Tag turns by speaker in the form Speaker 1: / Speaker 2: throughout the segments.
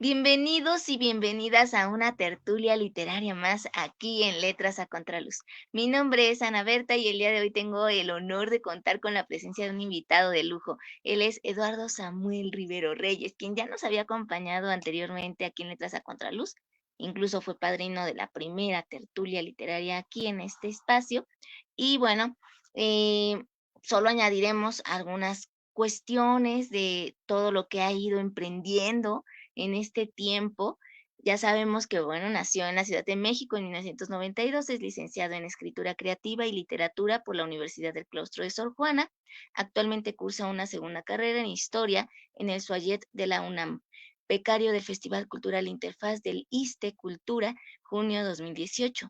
Speaker 1: Bienvenidos y bienvenidas a una tertulia literaria más aquí en Letras a Contraluz. Mi nombre es Ana Berta y el día de hoy tengo el honor de contar con la presencia de un invitado de lujo. Él es Eduardo Samuel Rivero Reyes, quien ya nos había acompañado anteriormente aquí en Letras a Contraluz. Incluso fue padrino de la primera tertulia literaria aquí en este espacio. Y bueno, eh, solo añadiremos algunas cuestiones de todo lo que ha ido emprendiendo en este tiempo. Ya sabemos que, bueno, nació en la Ciudad de México en 1992, es licenciado en Escritura Creativa y Literatura por la Universidad del Claustro de Sor Juana. Actualmente cursa una segunda carrera en Historia en el SUAYET de la UNAM. Becario del Festival Cultural Interfaz del ISTE Cultura, junio 2018.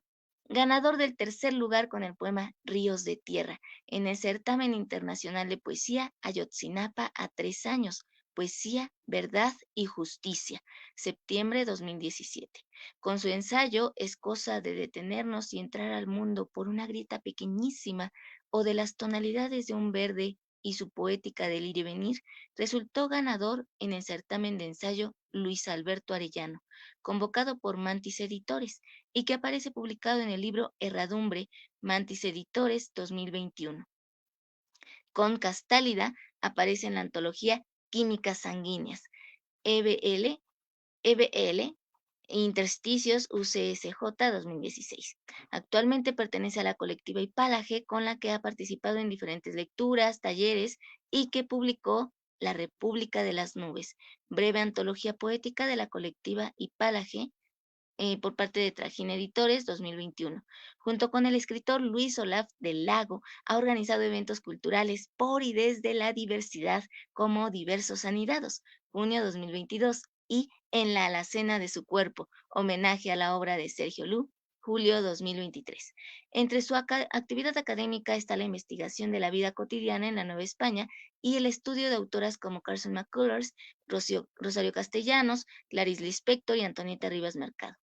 Speaker 1: Ganador del tercer lugar con el poema Ríos de Tierra en el Certamen Internacional de Poesía Ayotzinapa a 3 años. Poesía, Verdad y Justicia, septiembre 2017. Con su ensayo Es cosa de detenernos y entrar al mundo por una grieta pequeñísima o de las tonalidades de un verde y su poética del ir y venir, resultó ganador en el certamen de ensayo Luis Alberto Arellano, convocado por Mantis Editores y que aparece publicado en el libro Herradumbre, Mantis Editores 2021. Con Castálida aparece en la antología Químicas Sanguíneas, EBL, EBL, Intersticios UCSJ 2016. Actualmente pertenece a la colectiva Hipálaje, con la que ha participado en diferentes lecturas, talleres y que publicó La República de las Nubes, breve antología poética de la colectiva Hipálaje, por parte de Trajín Editores 2021. Junto con el escritor Luis Olaf del Lago, ha organizado eventos culturales por y desde la diversidad como Diversos Anidados, junio 2022, y En la alacena de su cuerpo, homenaje a la obra de Sergio Lu, julio 2023. Entre su actividad académica está la investigación de la vida cotidiana en la Nueva España y el estudio de autoras como Carson McCullers, Rosario Castellanos, Clarice Lispector y Antonieta Rivas Mercado.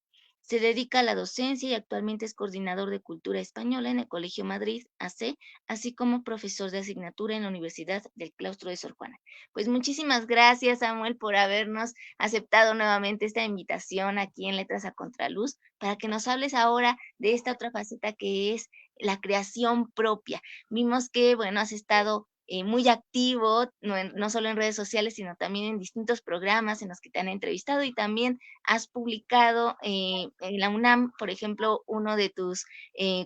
Speaker 1: Se dedica a la docencia y actualmente es coordinador de Cultura Española en el Colegio Madrid AC, así como profesor de asignatura en la Universidad del Claustro de Sor Juana. Pues muchísimas gracias, Samuel, por habernos aceptado nuevamente esta invitación aquí en Letras a Contraluz, para que nos hables ahora de esta otra faceta que es la creación propia. Vimos que, bueno, has estado muy activo, no solo en redes sociales, sino también en distintos programas en los que te han entrevistado y también has publicado en la UNAM, por ejemplo, uno de tus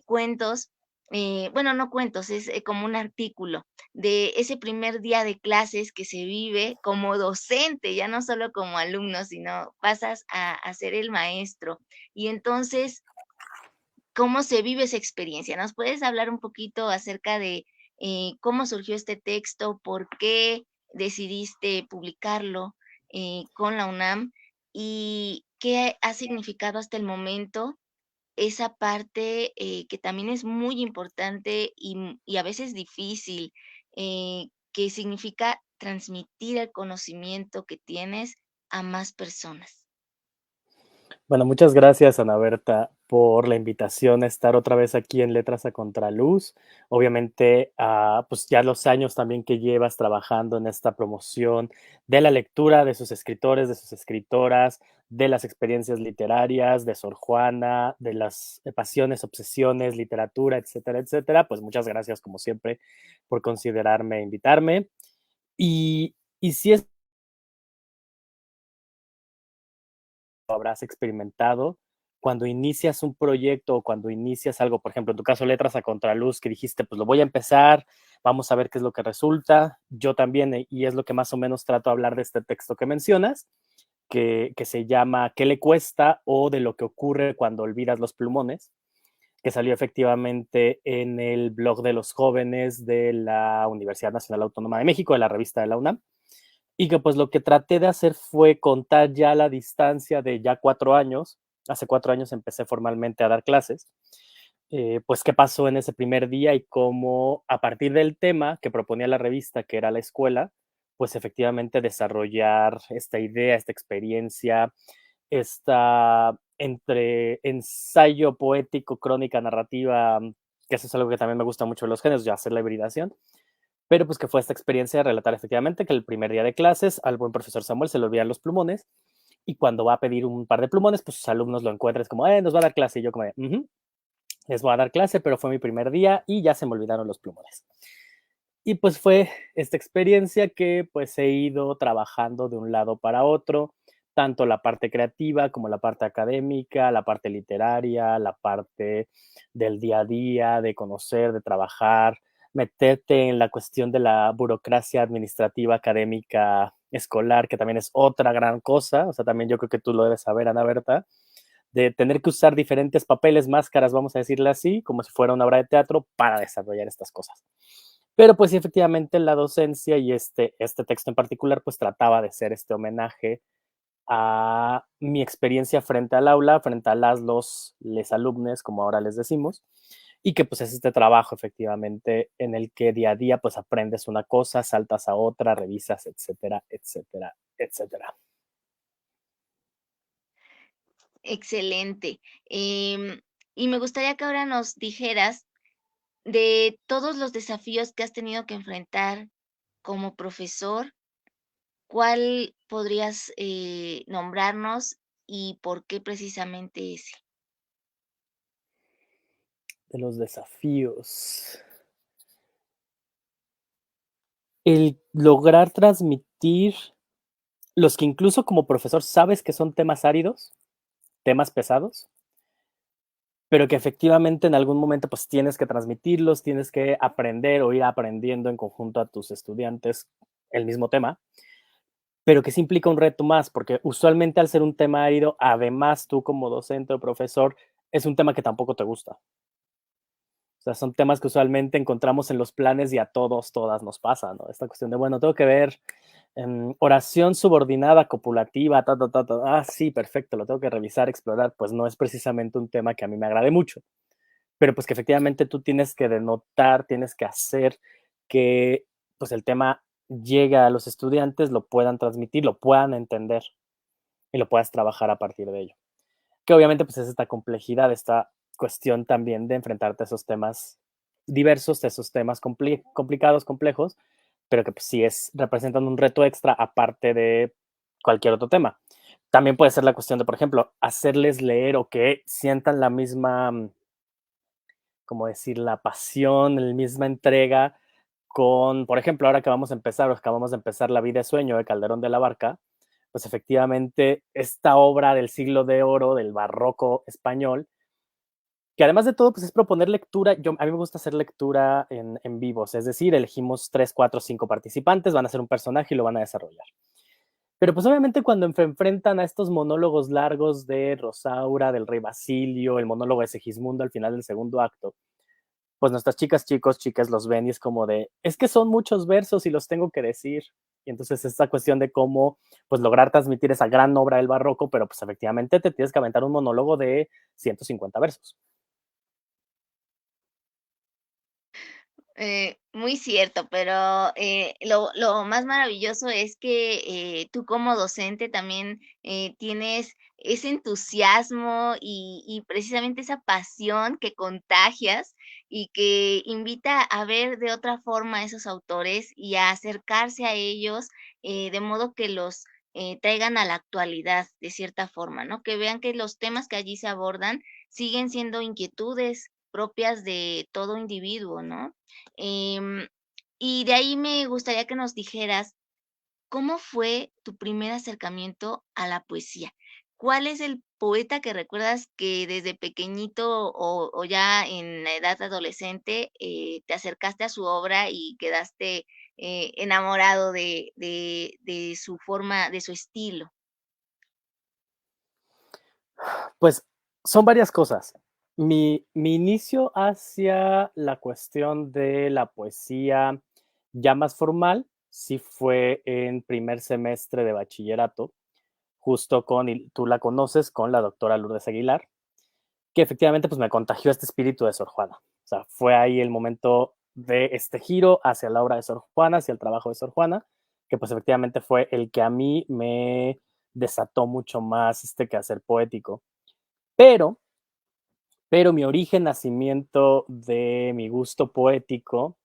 Speaker 1: cuentos, bueno, no cuentos, es como un artículo de ese primer día de clases que se vive como docente, ya no solo como alumno, sino pasas a ser el maestro. Y entonces, ¿cómo se vive esa experiencia? ¿Nos puedes hablar un poquito acerca de cómo surgió este texto, por qué decidiste publicarlo con la UNAM y qué ha significado hasta el momento esa parte que también es muy importante y a veces difícil, que significa transmitir el conocimiento que tienes a más personas?
Speaker 2: Bueno, muchas gracias, Ana Berta, por la invitación a estar otra vez aquí en Letras a Contraluz. Obviamente, pues ya los años también que llevas trabajando en esta promoción de la lectura de sus escritores, de sus escritoras, de las experiencias literarias, de Sor Juana, de las pasiones, obsesiones, literatura, etcétera, etcétera. Pues muchas gracias, como siempre, por considerarme e invitarme. Y si es habrás experimentado cuando inicias un proyecto o cuando inicias algo, por ejemplo, en tu caso, Letras a Contraluz, que dijiste, pues lo voy a empezar, vamos a ver qué es lo que resulta. Yo también, y es lo que más o menos trato de hablar de este texto que mencionas, que se llama ¿Qué le cuesta? O de lo que ocurre cuando olvidas los plumones, que salió efectivamente en el blog de los jóvenes de la Universidad Nacional Autónoma de México, de la revista de la UNAM. Y que pues lo que traté de hacer fue contar ya la distancia de ya 4 años. Hace 4 años empecé formalmente a dar clases. Pues qué pasó en ese primer día y cómo a partir del tema que proponía la revista, que era la escuela, pues efectivamente desarrollar esta idea, esta experiencia, esta entre ensayo poético, crónica, narrativa, que eso es algo que también me gusta mucho de los géneros, ya hacer la hibridación, pero pues que fue esta experiencia de relatar efectivamente que el primer día de clases al buen profesor Samuel se le olvidan los plumones y cuando va a pedir un par de plumones, pues sus alumnos lo encuentran, es como, nos va a dar clase, y yo como de, les voy a dar clase, pero fue mi primer día y ya se me olvidaron los plumones. Y pues fue esta experiencia que pues he ido trabajando de un lado para otro, tanto la parte creativa como la parte académica, la parte literaria, la parte del día a día, de conocer, de trabajar, meterte en la cuestión de la burocracia administrativa, académica, escolar, que también es otra gran cosa. O sea, también yo creo que tú lo debes saber, Ana Berta, de tener que usar diferentes papeles, máscaras, vamos a decirle así, como si fuera una obra de teatro para desarrollar estas cosas. Pero pues sí, efectivamente la docencia y este texto en particular pues trataba de ser este homenaje a mi experiencia frente al aula, frente a les alumnos, como ahora les decimos, y que pues es este trabajo efectivamente en el que día a día pues aprendes una cosa, saltas a otra, revisas, etcétera, etcétera, etcétera.
Speaker 1: Excelente. Y me gustaría que ahora nos dijeras de todos los desafíos que has tenido que enfrentar como profesor, ¿cuál podrías nombrarnos y por qué precisamente ese?
Speaker 2: De los desafíos. El lograr transmitir los que incluso como profesor sabes que son temas áridos, temas pesados, pero que efectivamente en algún momento pues tienes que transmitirlos, tienes que aprender o ir aprendiendo en conjunto a tus estudiantes el mismo tema, pero que sí implica un reto más, porque usualmente al ser un tema árido, además tú como docente o profesor, es un tema que tampoco te gusta. O sea, son temas que usualmente encontramos en los planes y a todos, todas nos pasa, ¿no? Esta cuestión de, bueno, tengo que ver oración subordinada, copulativa, sí, perfecto, lo tengo que revisar, explorar, pues no es precisamente un tema que a mí me agrade mucho, pero pues que efectivamente tú tienes que denotar, tienes que hacer que pues el tema llegue a los estudiantes, lo puedan transmitir, lo puedan entender y lo puedas trabajar a partir de ello. Que obviamente pues es esta complejidad, esta cuestión también de enfrentarte a esos temas diversos, a esos temas complicados, complejos, pero que pues sí representan un reto extra aparte de cualquier otro tema. También puede ser la cuestión de, por ejemplo, hacerles leer o que sientan la misma, como decir, la pasión, la misma entrega con, por ejemplo, ahora que vamos a empezar, o acabamos de empezar La vida es sueño de Calderón de la Barca, pues efectivamente esta obra del siglo de oro, del barroco español, que además de todo, pues es proponer lectura. A mí me gusta hacer lectura en vivos, es decir, elegimos 3, 4, 5 participantes, van a ser un personaje y lo van a desarrollar. Pero pues obviamente cuando enfrentan a estos monólogos largos de Rosaura, del rey Basilio, el monólogo de Segismundo al final del segundo acto, pues nuestras chicas, chicos, chicas los ven y es como de, es que son muchos versos y los tengo que decir. Y entonces esta cuestión de cómo pues lograr transmitir esa gran obra del barroco, pero pues efectivamente te tienes que aventar un monólogo de 150 versos.
Speaker 1: Muy cierto, pero lo más maravilloso es que tú como docente también tienes ese entusiasmo y precisamente esa pasión que contagias y que invita a ver de otra forma a esos autores y a acercarse a ellos de modo que los traigan a la actualidad de cierta forma, ¿no? Que vean que los temas que allí se abordan siguen siendo inquietudes propias de todo individuo, ¿no? Em, y de ahí me gustaría que nos dijeras, ¿cómo fue tu primer acercamiento a la poesía? ¿Cuál es el poeta que recuerdas que desde pequeñito o ya en la edad adolescente te acercaste a su obra y quedaste enamorado de su forma, de su estilo?
Speaker 2: Pues son varias cosas. Mi inicio hacia la cuestión de la poesía ya más formal, sí fue en primer semestre de bachillerato, justo y tú la conoces, con la doctora Lourdes Aguilar, que efectivamente pues me contagió este espíritu de Sor Juana. O sea, fue ahí el momento de este giro hacia la obra de Sor Juana, hacia el trabajo de Sor Juana, que pues efectivamente fue el que a mí me desató mucho más este quehacer poético. Pero, pero mi origen, nacimiento de mi gusto poético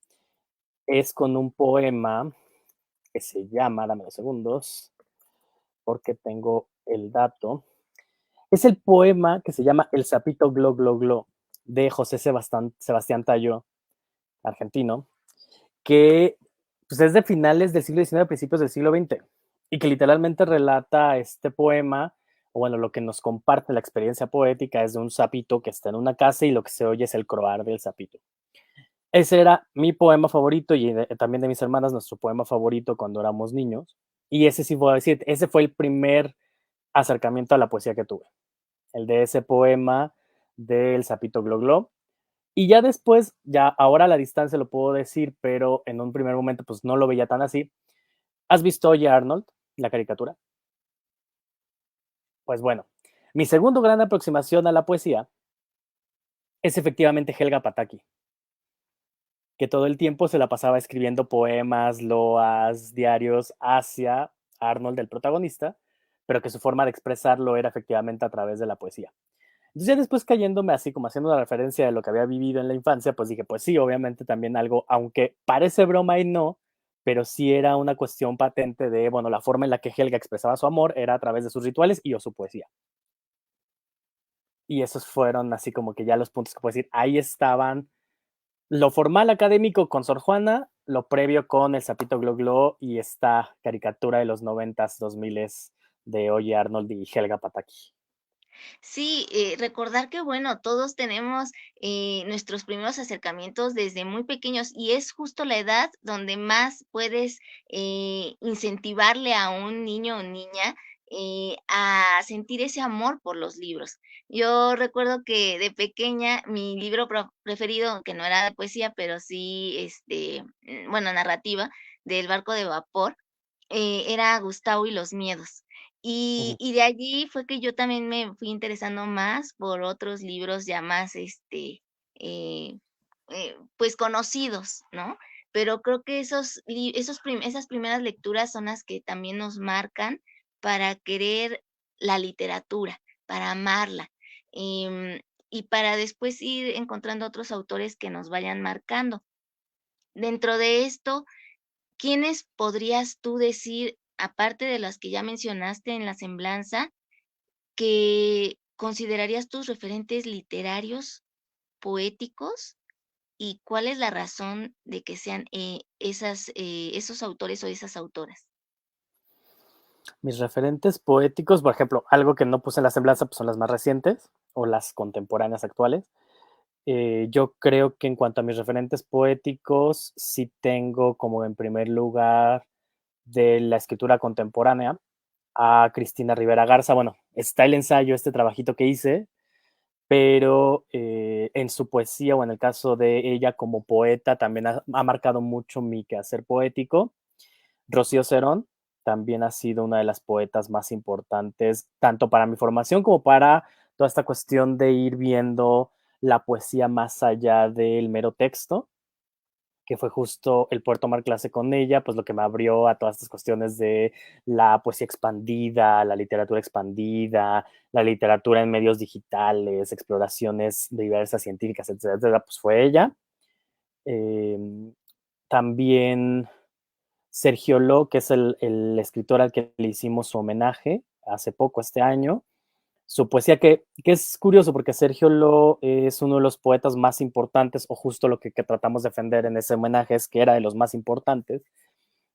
Speaker 2: es con un poema que se llama, dame 2 segundos, porque tengo el dato. Es el poema que se llama El sapito glo glo glo de José Sebastián Tallo, argentino, que pues, es de finales del siglo XIX, principios del siglo XX, y que literalmente relata este poema, o bueno, lo que nos comparte la experiencia poética es de un sapito que está en una casa y lo que se oye es el croar del sapito. Ese era mi poema favorito y también de mis hermanas, nuestro poema favorito cuando éramos niños. Y ese sí voy a decir, ese fue el primer acercamiento a la poesía que tuve. El de ese poema del sapito glo glo. Y ya después, ya ahora a la distancia lo puedo decir, pero en un primer momento pues no lo veía tan así. ¿Has visto Oye Arnold, la caricatura? Pues bueno, mi segundo gran aproximación a la poesía es efectivamente Helga Pataki, que todo el tiempo se la pasaba escribiendo poemas, loas, diarios hacia Arnold, el protagonista, pero que su forma de expresarlo era efectivamente a través de la poesía. Entonces ya después cayéndome así como haciendo una referencia de lo que había vivido en la infancia, pues dije, pues sí, obviamente también algo, aunque parece broma y no, pero sí era una cuestión patente de, bueno, la forma en la que Helga expresaba su amor era a través de sus rituales y o su poesía. Y esos fueron así como que ya los puntos que puedo decir, ahí estaban lo formal académico con Sor Juana, lo previo con el Sapito Glo Glo y esta caricatura de los 90s, 2000s de Oye Arnold y Helga Pataki.
Speaker 1: Sí, recordar que, bueno, todos tenemos nuestros primeros acercamientos desde muy pequeños y es justo la edad donde más puedes incentivarle a un niño o niña a sentir ese amor por los libros. Yo recuerdo que de pequeña mi libro preferido, que no era de poesía, pero sí, bueno, narrativa, del barco de vapor, era Gustavo y los miedos.
Speaker 2: Ujú.
Speaker 1: Y de allí fue que yo también me fui interesando más por otros libros ya más, eh, pues, conocidos, ¿no? Pero creo que esas primeras lecturas son las que también nos marcan para querer la literatura, para amarla, y para después ir encontrando otros autores que nos vayan marcando. Dentro de esto, ¿quiénes podrías tú decir, aparte de las que ya mencionaste en la semblanza, que considerarías tus referentes literarios, poéticos? ¿Y cuál es la razón de que sean esos autores o esas autoras?
Speaker 2: Mis referentes poéticos, por ejemplo, algo que no puse en la semblanza pues son las más recientes o las contemporáneas actuales. Yo creo que en cuanto a mis referentes poéticos, sí tengo como en primer lugar de la escritura contemporánea a Cristina Rivera Garza. Bueno, está el ensayo, este trabajito que hice, pero en su poesía o en el caso de ella como poeta también ha marcado mucho mi quehacer poético. Rocío Cerón también ha sido una de las poetas más importantes, tanto para mi formación como para toda esta cuestión de ir viendo la poesía más allá del mero texto, que fue justo el poder tomar clase con ella, pues lo que me abrió a todas estas cuestiones de la poesía expandida, la literatura expandida, la literatura en medios digitales, exploraciones diversas, científicas, etcétera, etcétera, pues fue ella. Eh, También Sergio Lo, que es el escritor al que le hicimos su homenaje hace poco, este año. Su poesía, que es curioso porque Sergio Lo es uno de los poetas más importantes, o justo lo que tratamos de defender en ese homenaje es que era de los más importantes,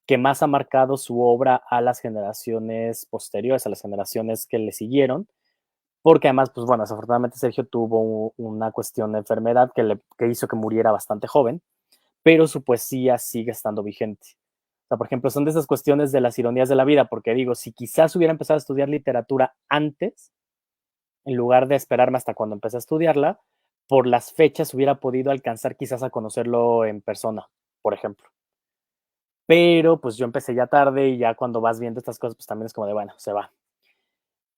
Speaker 2: que más ha marcado su obra a las generaciones posteriores, a las generaciones que le siguieron, porque además, pues bueno, desafortunadamente Sergio tuvo una cuestión de enfermedad que hizo que muriera bastante joven, pero su poesía sigue estando vigente. O sea, por ejemplo, son de esas cuestiones de las ironías de la vida, porque digo, si quizás hubiera empezado a estudiar literatura antes, en lugar de esperarme hasta cuando empecé a estudiarla, por las fechas hubiera podido alcanzar quizás a conocerlo en persona, por ejemplo. Pero pues yo empecé ya tarde y ya cuando vas viendo estas cosas, pues también es como de, bueno, se va.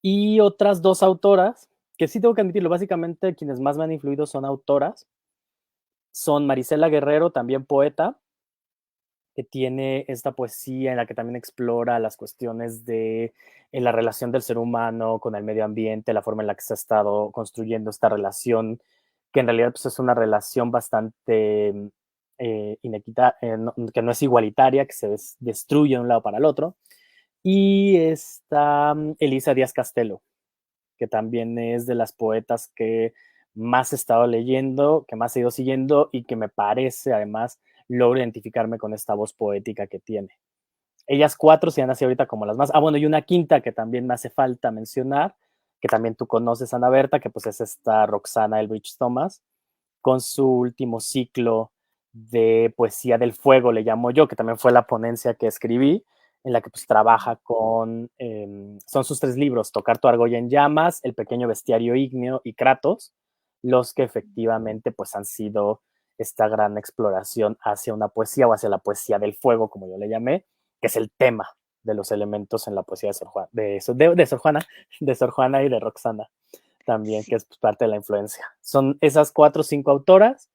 Speaker 2: Y otras dos autoras, que sí tengo que admitirlo, básicamente quienes más me han influido son autoras, son Marisela Guerrero, también poeta, que tiene esta poesía en la que también explora las cuestiones de la relación del ser humano con el medio ambiente, la forma en la que se ha estado construyendo esta relación, que en realidad pues, es una relación bastante que no es igualitaria, que se destruye de un lado para el otro. Y está Elisa Díaz Castelo, que también es de las poetas que más he estado leyendo, que más he ido siguiendo y que me parece, además, logro identificarme con esta voz poética que tiene. Ellas cuatro se han así ahorita como las más. Ah, bueno, y una quinta que también me hace falta mencionar, que también tú conoces, Ana Berta, que pues es esta Roxana Elbridge Thomas, con su último ciclo de Poesía del Fuego, le llamo yo, que también fue la ponencia que escribí, en la que pues trabaja con, son sus tres libros, Tocar tu argolla en llamas, El pequeño bestiario ígneo y Kratos, los que efectivamente pues han sido esta gran exploración hacia una poesía o hacia la poesía del fuego, como yo le llamé, que es el tema de los elementos en la poesía de Sor Juana, de Sor Juana y de Roxana también, que
Speaker 1: Sí.
Speaker 2: es pues, parte de la influencia. Son esas 4 o 5 autoras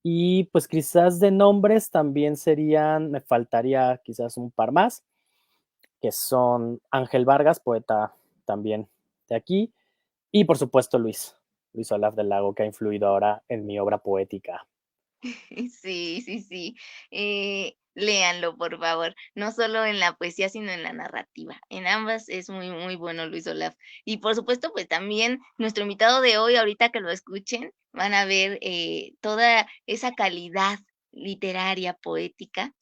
Speaker 2: y pues quizás de nombres también serían, me faltaría quizás un par más, que son Ángel Vargas, poeta también de aquí, y por supuesto Luis Olaf del Lago, que ha influido ahora en mi obra poética.
Speaker 1: Sí, sí, sí. Léanlo, por favor. No solo en la poesía, sino en la narrativa. En ambas es muy, muy bueno Luis Olaf. Y por supuesto, pues también nuestro invitado de hoy, ahorita que lo escuchen, van a ver toda esa calidad literaria, poética,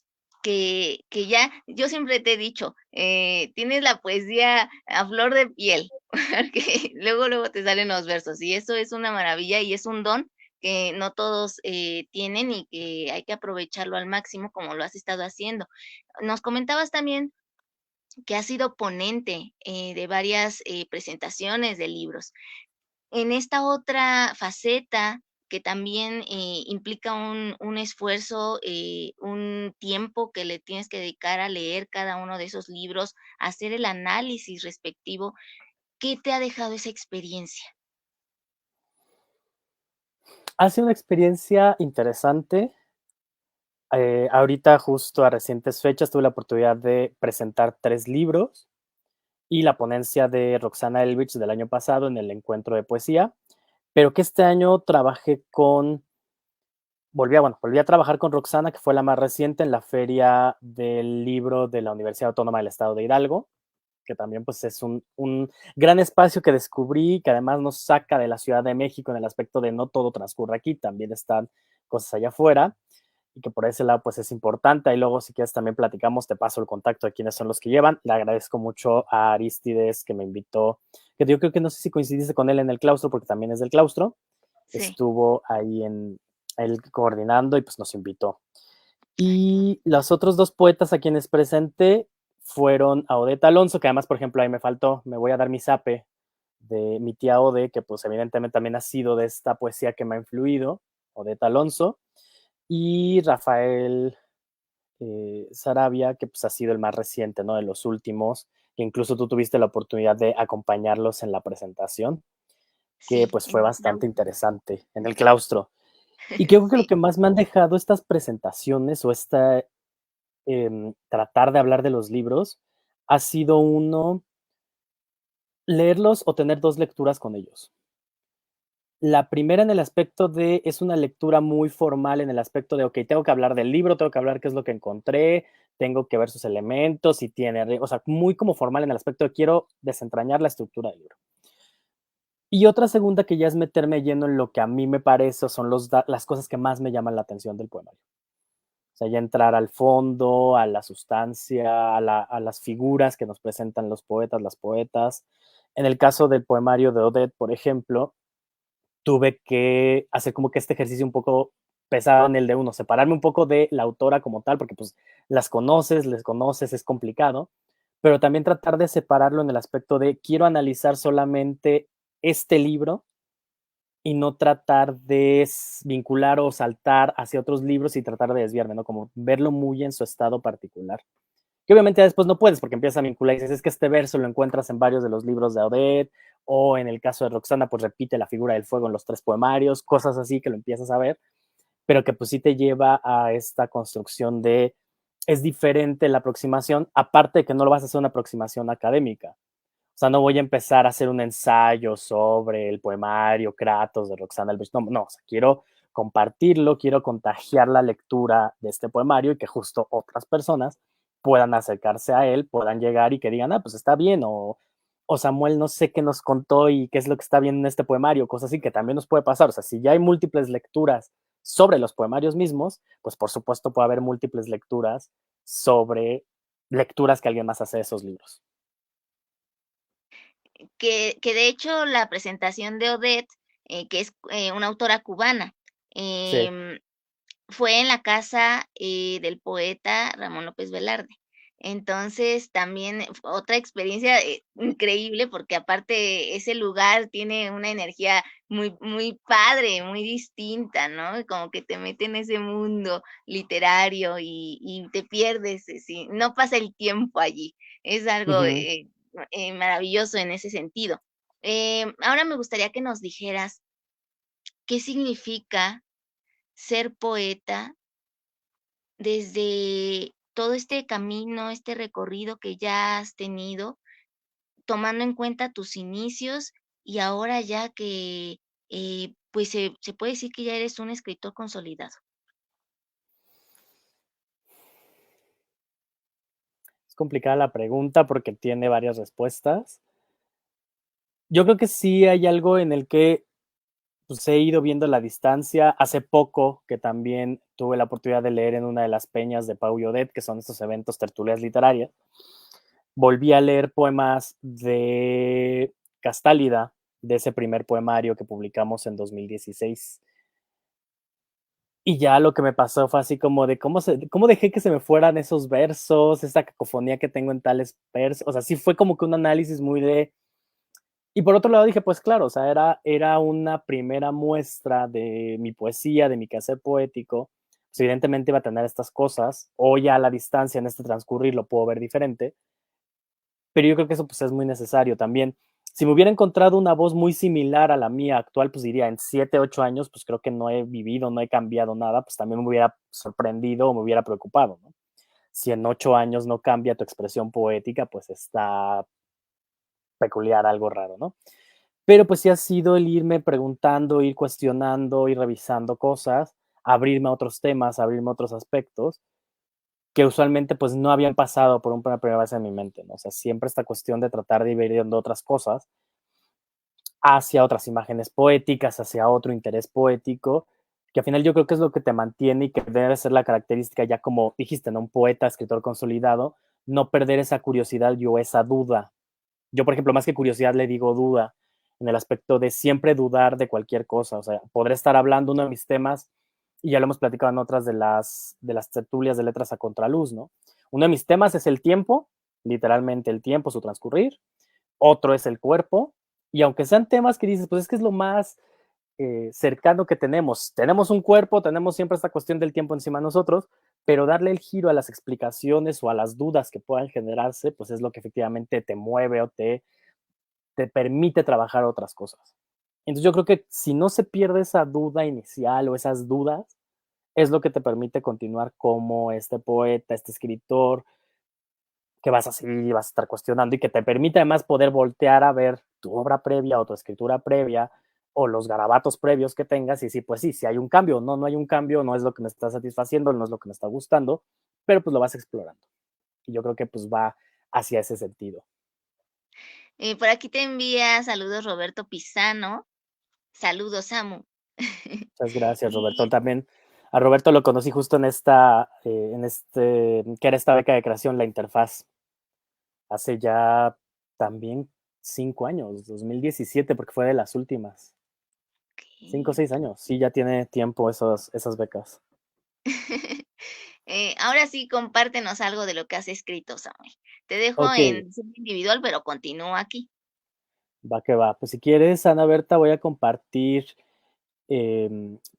Speaker 1: que ya, yo siempre te he dicho, tienes la poesía a flor de piel, porque luego, luego te salen los versos, y eso es una maravilla y es un don que no todos tienen y que hay que aprovecharlo al máximo como lo has estado haciendo. Nos comentabas también que has sido ponente de varias presentaciones de libros. En esta otra faceta que también implica un esfuerzo, un tiempo que le tienes que dedicar a leer cada uno de esos libros, a hacer el análisis respectivo, ¿qué te ha dejado esa experiencia?
Speaker 2: Ha sido una experiencia interesante. Ahorita, justo a recientes fechas, tuve la oportunidad de presentar 3 libros y la ponencia de Roxana Elbridge del año pasado en el encuentro de poesía, pero que este año trabajé con, volví a trabajar con Roxana, que fue la más reciente en la feria del libro de la Universidad Autónoma del Estado de Hidalgo, que también pues es un gran espacio que descubrí, que además nos saca de la Ciudad de México en el aspecto de no todo transcurre aquí, también están cosas allá afuera y que por ese lado pues es importante. Y luego si quieres también platicamos, te paso el contacto de quiénes son los que llevan. Le agradezco mucho a Aristides que me invitó, que yo creo que no sé si coincidiste con él en el claustro, porque también es del claustro,
Speaker 1: Sí.
Speaker 2: estuvo ahí en él coordinando y pues nos invitó. Y los otros 2 poetas a quienes presenté fueron a Odette Alonso, que además, por ejemplo, ahí me faltó, me voy a dar mi zape de mi tía Ode, que pues evidentemente también ha sido de esta poesía que me ha influido, Odette Alonso, y Rafael Sarabia, que pues ha sido el más reciente, ¿no? De los últimos, que incluso tú tuviste la oportunidad de acompañarlos en la presentación, que
Speaker 1: Sí,
Speaker 2: pues
Speaker 1: en
Speaker 2: fue
Speaker 1: el
Speaker 2: bastante
Speaker 1: claustro.
Speaker 2: interesante en el claustro. Y creo que lo
Speaker 1: Sí.
Speaker 2: que más me han dejado estas presentaciones o esta tratar de hablar de los libros ha sido uno, leerlos o tener 2 lecturas con ellos. La primera en el aspecto de, es una lectura muy formal en el aspecto de, ok, tengo que hablar del libro, tengo que hablar qué es lo que encontré, tengo que ver sus elementos, si tiene, o sea, muy como formal en el aspecto de quiero desentrañar la estructura del libro. Y otra segunda que ya es meterme lleno en lo que a mí me parece son las cosas que más me llaman la atención del poemario. O sea, ya entrar al fondo, a la sustancia, a las figuras que nos presentan los poetas, las poetas. En el caso del poemario de Odette, por ejemplo, tuve que hacer como que este ejercicio un poco pesado en el de uno, separarme un poco de la autora como tal, porque pues las conoces, les conoces, es complicado, pero también tratar de separarlo en el aspecto de quiero analizar solamente este libro y no tratar de vincular o saltar hacia otros libros y tratar de desviarme, ¿no? Como verlo muy en su estado particular. Que obviamente después no puedes porque empiezas a vincular y dices, es que este verso lo encuentras en varios de los libros de Odette, o en el caso de Roxana, pues repite la figura del fuego en los 3 poemarios, cosas así que lo empiezas a ver, pero que pues sí te lleva a esta construcción de, es diferente la aproximación, aparte de que no lo vas a hacer una aproximación académica. O sea, no voy a empezar a hacer un ensayo sobre el poemario Kratos de Roxana Elbridge. No, no, o sea, quiero compartirlo, quiero contagiar la lectura de este poemario y que justo otras personas puedan acercarse a él, puedan llegar y que digan, pues está bien, o Samuel no sé qué nos contó y qué es lo que está bien en este poemario, cosas así que también nos puede pasar. O sea, si ya hay múltiples lecturas sobre los poemarios mismos, pues por supuesto puede haber múltiples lecturas sobre lecturas que alguien más hace de esos libros.
Speaker 1: Que de hecho la presentación de Odette, que es una autora cubana,
Speaker 2: Sí.
Speaker 1: em, fue en la casa del poeta Ramón López Velarde. Entonces, también otra experiencia increíble, porque aparte ese lugar tiene una energía muy, muy padre, muy distinta, ¿no? Como que te mete en ese mundo literario y te pierdes, sí, no pasa el tiempo allí. Es algo
Speaker 2: Ujú.
Speaker 1: maravilloso en ese sentido. Ahora me gustaría que nos dijeras qué significa ser poeta desde todo este camino, este recorrido que ya has tenido, tomando en cuenta tus inicios y ahora ya que, pues, se puede decir que ya eres un escritor consolidado.
Speaker 2: Es complicada la pregunta porque tiene varias respuestas. Yo creo que sí hay algo en el que pues, he ido viendo la distancia. Hace poco que también tuve la oportunidad de leer en una de las peñas de Pau y Odette, que son estos eventos tertulias literarias. Volví a leer poemas de Castálida, de ese primer poemario que publicamos en 2016. Y ya lo que me pasó fue así como de cómo dejé que se me fueran esos versos, esta cacofonía que tengo en tales versos. O sea, sí fue como que un análisis muy de. Y por otro lado dije, pues claro, o sea, era una primera muestra de mi poesía, de mi quehacer poético. Pues evidentemente iba a tener estas cosas. Hoy a la distancia, en este transcurrir, lo puedo ver diferente. Pero yo creo que eso pues es muy necesario también. Si me hubiera encontrado una voz muy similar a la mía actual, pues diría, en 7, 8 años, pues creo que no he vivido, no he cambiado nada, pues también me hubiera sorprendido o me hubiera preocupado, ¿no? Si en 8 años no cambia tu expresión poética, pues está peculiar, algo raro, ¿no? Pero pues sí ha sido el irme preguntando, ir cuestionando, ir revisando cosas, abrirme a otros temas, abrirme a otros aspectos, que usualmente pues no habían pasado por una primera vez en mi mente, ¿no? O sea, siempre esta cuestión de tratar de ir viendo otras cosas hacia otras imágenes poéticas, hacia otro interés poético, que al final yo creo que es lo que te mantiene y que debe ser la característica ya como dijiste, ¿no? Un poeta, escritor consolidado, no perder esa curiosidad o esa duda. Yo, por ejemplo, más que curiosidad le digo duda, en el aspecto de siempre dudar de cualquier cosa. O sea, podré estar hablando uno de mis temas, y ya lo hemos platicado en otras de las tertulias de letras a contraluz, ¿no? Uno de mis temas es el tiempo, literalmente el tiempo, su transcurrir. Otro es el cuerpo. Y aunque sean temas que dices, pues es que es lo más cercano que tenemos. Tenemos un cuerpo, tenemos siempre esta cuestión del tiempo encima de nosotros, pero darle el giro a las explicaciones o a las dudas que puedan generarse, pues es lo que efectivamente te mueve o te permite trabajar otras cosas. Entonces yo creo que si no se pierde esa duda inicial o esas dudas, es lo que te permite continuar como este poeta, este escritor, que vas a seguir y vas a estar cuestionando y que te permite además poder voltear a ver tu obra previa o tu escritura previa o los garabatos previos que tengas y decir, pues sí, si hay un cambio, no hay un cambio, no es lo que me está satisfaciendo, no es lo que me está gustando, pero pues lo vas explorando. Y yo creo que pues va hacia ese sentido.
Speaker 1: Por aquí te envía saludos Roberto Pisano. Saludos, Samu.
Speaker 2: Muchas gracias, Roberto.
Speaker 1: Y
Speaker 2: También a Roberto lo conocí justo que era esta beca de creación, la interfaz, hace ya también 5 años, 2017, porque fue de las últimas. 5 o 6 años. Sí, ya tiene tiempo esas becas.
Speaker 1: Ahora sí, compártenos algo de lo que has escrito, Samuel. Te dejo
Speaker 2: Ok,
Speaker 1: en sesión individual, pero continúo aquí.
Speaker 2: va que va. Pues si quieres, Ana Berta, voy a compartir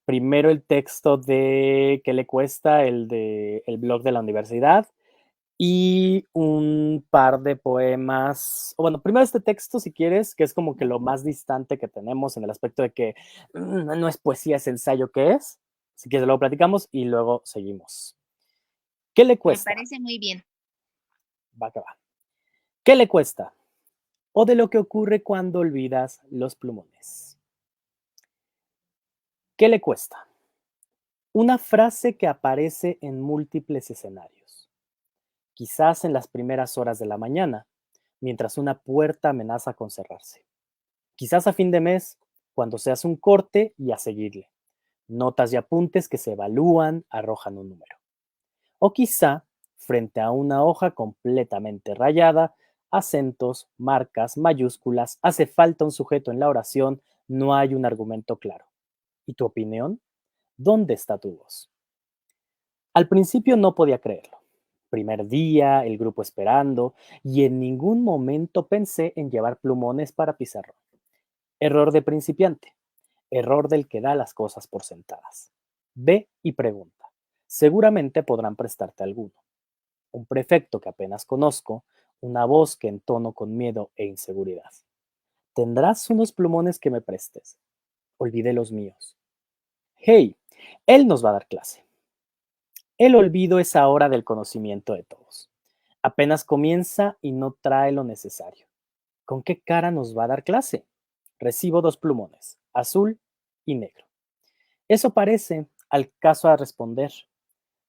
Speaker 2: primero el texto de ¿Qué le cuesta? El de el blog de la universidad y un par de poemas. O bueno, primero este texto, si quieres, que es como que lo más distante que tenemos en el aspecto de que no es poesía, es ensayo que es. Si quieres, luego platicamos y luego seguimos. ¿Qué le
Speaker 1: Me
Speaker 2: cuesta?
Speaker 1: parece muy bien.
Speaker 2: Va que va. ¿Qué le cuesta? O de lo que ocurre cuando olvidas los plumones. ¿Qué le cuesta? Una frase que aparece en múltiples escenarios. quizás en las primeras horas de la mañana, mientras una puerta amenaza con cerrarse. Quizás a fin de mes, cuando se hace un corte y a seguirle. Notas y apuntes que se evalúan arrojan un número. O quizá, frente a una hoja completamente rayada, acentos, marcas, mayúsculas, hace falta un sujeto en la oración, no hay un argumento claro. ¿Y tu opinión? ¿Dónde está tu voz? Al principio no podía creerlo. Primer día, el grupo esperando, y en ningún momento pensé en llevar plumones para pizarrón. Error de principiante. Error del que da las cosas por sentadas. Ve y pregunta. Seguramente podrán prestarte alguno. Un prefecto que apenas conozco, una voz que entono con miedo e inseguridad. ¿Tendrás unos plumones que me prestes? Olvidé los míos. Hey, él nos va a dar clase. El olvido es ahora del conocimiento de todos. Apenas comienza y no trae lo necesario. ¿Con qué cara nos va a dar clase? Recibo 2 plumones, azul y negro. Eso parece al caso a responder.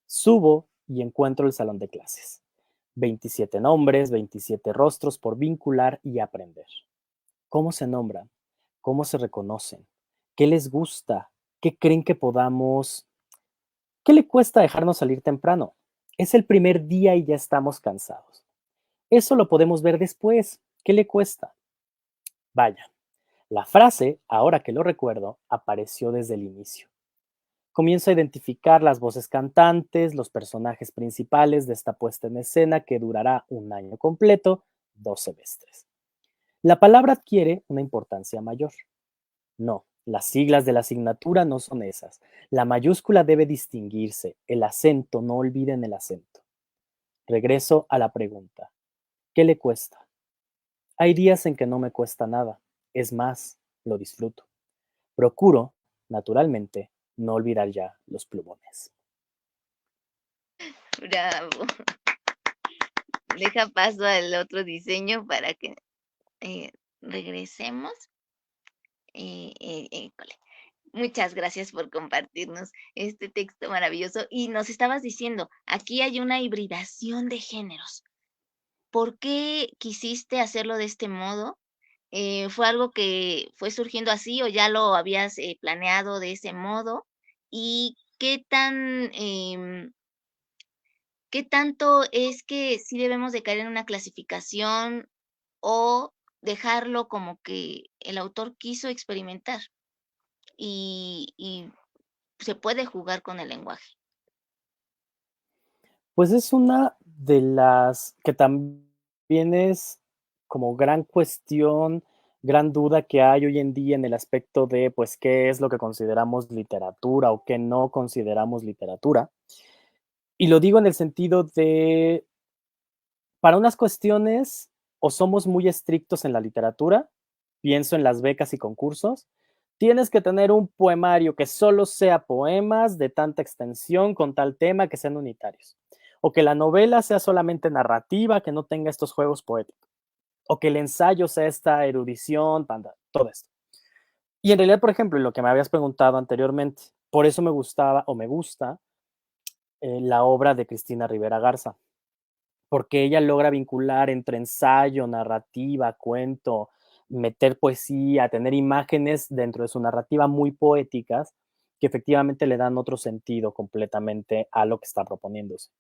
Speaker 2: Subo y encuentro el salón de clases. 27 nombres, 27 rostros por vincular y aprender. ¿Cómo se nombran? ¿Cómo se reconocen? ¿Qué les gusta? ¿Qué creen que podamos? ¿Qué le cuesta dejarnos salir temprano? Es el primer día y ya estamos cansados. Eso lo podemos ver después. ¿Qué le cuesta? Vaya, la frase, ahora que lo recuerdo, apareció desde el inicio. Comienzo a identificar las voces cantantes, los personajes principales de esta puesta en escena que durará un año completo, 2 semestres. La palabra adquiere una importancia mayor. No, las siglas de la asignatura no son esas. La mayúscula debe distinguirse. El acento, no olviden el acento. Regreso a la pregunta. ¿Qué le cuesta? Hay días en que no me cuesta nada. Es más, lo disfruto. Procuro, naturalmente, no olvidar ya los plumones.
Speaker 1: Bravo. Deja paso al otro diseño para que regresemos. Híjole. Muchas gracias por compartirnos este texto maravilloso. Y nos estabas diciendo, aquí hay una hibridación de géneros. ¿Por qué quisiste hacerlo de este modo? ¿Fue algo que fue surgiendo así o ya lo habías planeado de ese modo? ¿Y qué tanto es que sí debemos de caer en una clasificación o dejarlo como que el autor quiso experimentar y se puede jugar con el lenguaje?
Speaker 2: Pues es una de las que también es como gran cuestión, gran duda que hay hoy en día en el aspecto de, pues, qué es lo que consideramos literatura o qué no consideramos literatura. Y lo digo en el sentido de, para unas cuestiones, o somos muy estrictos en la literatura, pienso en las becas y concursos, tienes que tener un poemario que solo sea poemas de tanta extensión con tal tema que sean unitarios. O que la novela sea solamente narrativa, que no tenga estos juegos poéticos. O que el ensayo sea esta erudición, todo esto. Y en realidad, por ejemplo, lo que me habías preguntado anteriormente, por eso me gustaba o me gusta la obra de Cristina Rivera Garza, porque ella logra vincular entre ensayo, narrativa, cuento, meter poesía, tener imágenes dentro de su narrativa muy poéticas que efectivamente le dan otro sentido completamente a lo que está proponiéndose.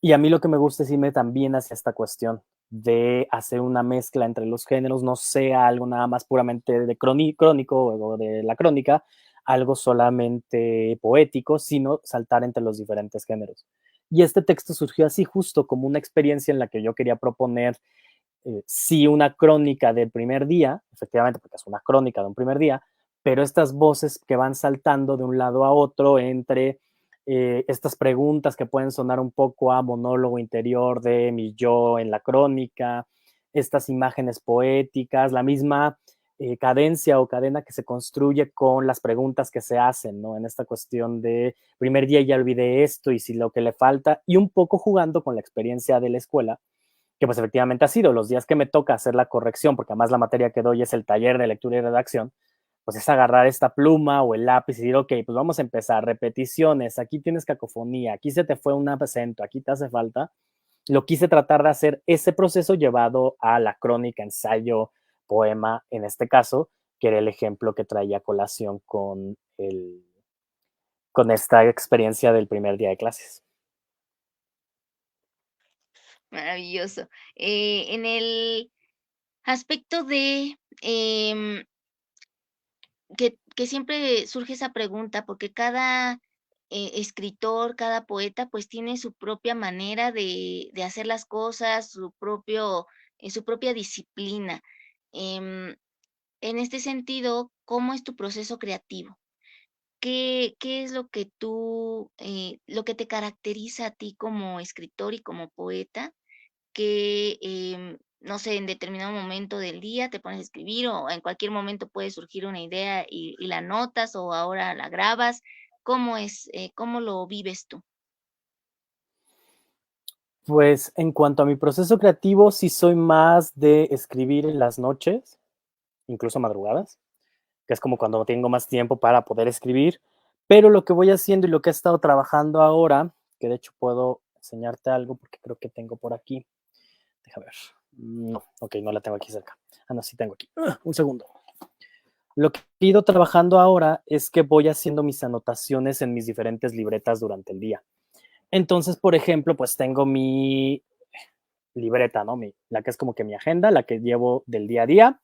Speaker 2: Y a mí lo que me gusta es irme también hacia esta cuestión de hacer una mezcla entre los géneros, no sea algo nada más puramente de crónico o de la crónica, algo solamente poético, sino saltar entre los diferentes géneros. Y este texto surgió así justo como una experiencia en la que yo quería proponer, sí, una crónica del primer día, efectivamente, porque es una crónica de un primer día, pero estas voces que van saltando de un lado a otro entre estas preguntas que pueden sonar un poco a monólogo interior de mi yo en la crónica, estas imágenes poéticas, la misma cadencia o cadena que se construye con las preguntas que se hacen, ¿no? En esta cuestión de primer día ya olvidé esto y si lo que le falta, y un poco jugando con la experiencia de la escuela, que pues efectivamente ha sido los días que me toca hacer la corrección, porque además la materia que doy es el taller de lectura y redacción, pues es agarrar esta pluma o el lápiz y decir, ok, pues vamos a empezar, repeticiones, aquí tienes cacofonía, aquí se te fue un acento, aquí te hace falta, lo quise tratar de hacer ese proceso llevado a la crónica, ensayo, poema, en este caso, que era el ejemplo que traía a colación con esta experiencia del primer día de clases.
Speaker 1: Maravilloso. En el aspecto de que siempre surge esa pregunta, porque cada escritor, cada poeta, pues tiene su propia manera de hacer las cosas, su propia disciplina. Em, en este sentido, ¿cómo es tu proceso creativo? ¿Qué es lo que lo que te caracteriza a ti como escritor y como poeta? Que, no sé, en determinado momento del día te pones a escribir o en cualquier momento puede surgir una idea y la notas o ahora la grabas. ¿Cómo es, cómo lo vives tú?
Speaker 2: Pues en cuanto a mi proceso creativo, sí soy más de escribir en las noches, incluso madrugadas, que es como cuando tengo más tiempo para poder escribir. Pero lo que voy haciendo y lo que he estado trabajando ahora, que de hecho puedo enseñarte algo porque creo que tengo por aquí. Deja ver. No, ok, no la tengo aquí cerca. Ah, no, sí tengo aquí. Un segundo. Lo que he ido trabajando ahora es que voy haciendo mis anotaciones en mis diferentes libretas durante el día. Entonces, por ejemplo, pues tengo mi libreta, ¿no? La que es como que mi agenda, la que llevo del día a día,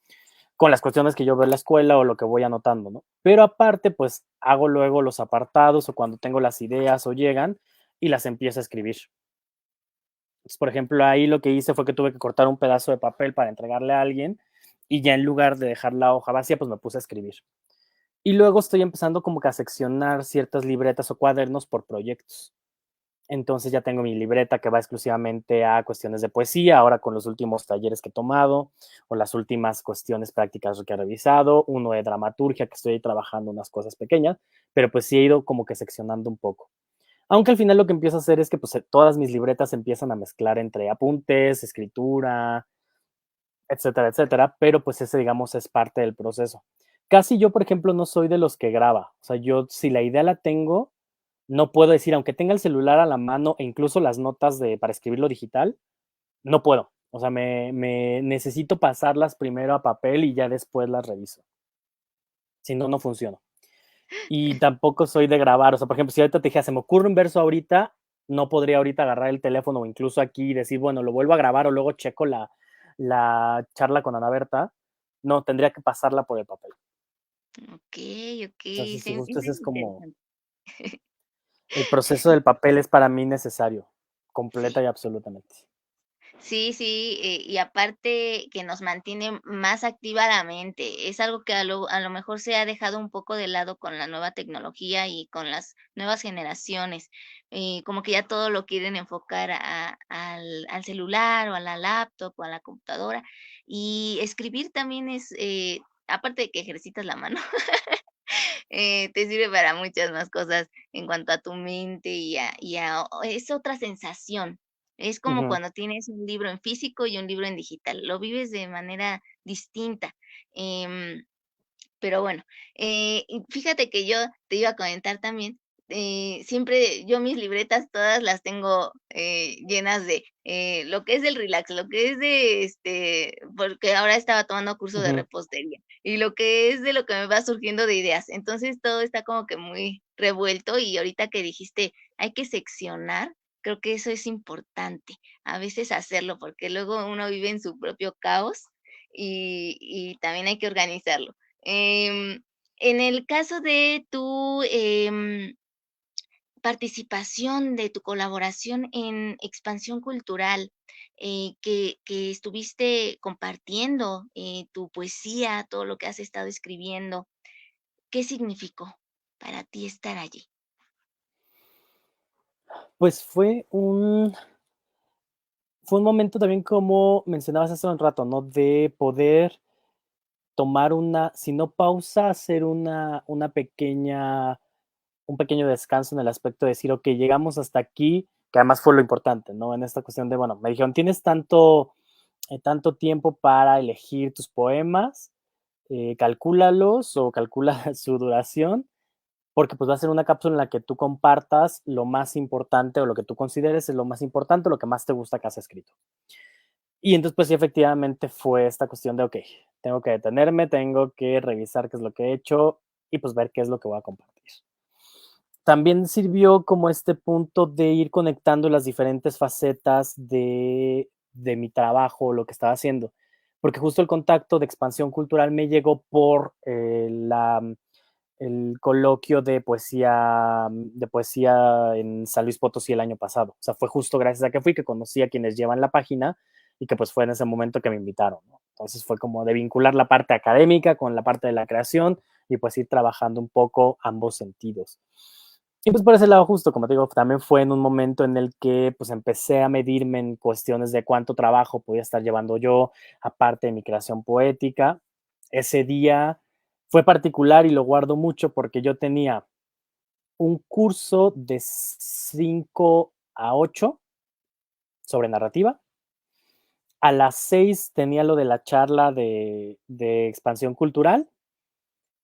Speaker 2: con las cuestiones que yo veo en la escuela o lo que voy anotando, ¿no? Pero aparte, pues hago luego los apartados o cuando tengo las ideas o llegan y las empiezo a escribir. Entonces, por ejemplo, ahí lo que hice fue que tuve que cortar un pedazo de papel para entregarle a alguien y ya en lugar de dejar la hoja vacía, pues me puse a escribir. Y luego estoy empezando como que a seccionar ciertas libretas o cuadernos por proyectos. Entonces ya tengo mi libreta que va exclusivamente a cuestiones de poesía, ahora con los últimos talleres que he tomado o las últimas cuestiones prácticas que he revisado, uno de dramaturgia que estoy trabajando unas cosas pequeñas, pero pues sí he ido como que seccionando un poco. Aunque al final lo que empiezo a hacer es que pues todas mis libretas empiezan a mezclar entre apuntes, escritura, etcétera, etcétera, pero pues ese digamos es parte del proceso. Casi yo, por ejemplo, no soy de los que graba, o sea, yo si la idea la tengo, no puedo decir, aunque tenga el celular a la mano e incluso las notas para escribirlo digital, no puedo. O sea, me necesito pasarlas primero a papel y ya después las reviso. Si no, no funciona. Y tampoco soy de grabar. O sea, por ejemplo, si ahorita te dije, se me ocurre un verso ahorita, no podría ahorita agarrar el teléfono o incluso aquí y decir, bueno, lo vuelvo a grabar o luego checo la charla con Ana Berta. No, tendría que pasarla por el papel.
Speaker 1: Okey, okey,
Speaker 2: Entonces, sí, justo
Speaker 1: sensible
Speaker 2: ese
Speaker 1: e
Speaker 2: es como
Speaker 1: interesante.
Speaker 2: el proceso del papel es para mí necesario, completa
Speaker 1: Sí.
Speaker 2: y absolutamente.
Speaker 1: Sí, sí, y aparte que nos mantiene más activa la mente. Es algo que a lo mejor se ha dejado un poco de lado con la nueva tecnología y con las nuevas generaciones. Como que ya todo lo quieren enfocar al celular o a la laptop o a la computadora. Y escribir también es, aparte de que ejercitas la mano, te sirve para muchas más cosas en cuanto a tu mente es otra sensación. Es como
Speaker 2: Ujú.
Speaker 1: cuando tienes un libro en físico y un libro en digital, lo vives de manera distinta. Em, pero bueno, y fíjate que yo te iba a comentar también, siempre yo mis libretas todas las tengo, llenas de, lo que es del relax, lo que es de, porque ahora estaba tomando curso de
Speaker 2: Ujú.
Speaker 1: repostería, y lo que es de lo que me va surgiendo de ideas. Entonces, todo está como que muy revuelto, y ahorita que dijiste: "Hay que seccionar", creo que eso es importante, a veces hacerlo, porque luego uno vive en su propio caos, y también hay que organizarlo. En el caso de tu, participación, de tu colaboración en Expansión Cultural, que estuviste compartiendo, tu poesía, todo lo que has estado escribiendo, ¿qué significó para ti estar allí?
Speaker 2: Pues fue un momento también como mencionabas hace un rato, ¿no? De poder tomar si no pausa, hacer un pequeño descanso en el aspecto de decir, ok, llegamos hasta aquí, que además fue lo importante, ¿no? En esta cuestión de, bueno, me dijeron, tienes tanto tiempo para elegir tus poemas, calcúlalos o calcula su duración, porque pues va a ser una cápsula en la que tú compartas lo más importante o lo que tú consideres es lo más importante, lo que más te gusta que has escrito. Y entonces, pues sí, efectivamente fue esta cuestión de, ok, tengo que detenerme, tengo que revisar qué es lo que he hecho y pues ver qué es lo que voy a compartir. También sirvió como este punto de ir conectando las diferentes facetas de mi trabajo, lo que estaba haciendo, porque justo el contacto de expansión cultural me llegó por el coloquio de poesía en San Luis Potosí el año pasado. O sea, fue justo gracias a que fui que conocí a quienes llevan la página y que pues fue en ese momento que me invitaron, ¿no? Entonces fue como de vincular la parte académica con la parte de la creación y pues ir trabajando un poco ambos sentidos. Y pues por ese lado justo, como te digo, también fue en un momento en el que pues empecé a medirme en cuestiones de cuánto trabajo podía estar llevando yo, aparte de mi creación poética. Ese día fue particular y lo guardo mucho porque yo tenía un curso de 5 a 8 sobre narrativa. A las 6 tenía lo de la charla de expansión cultural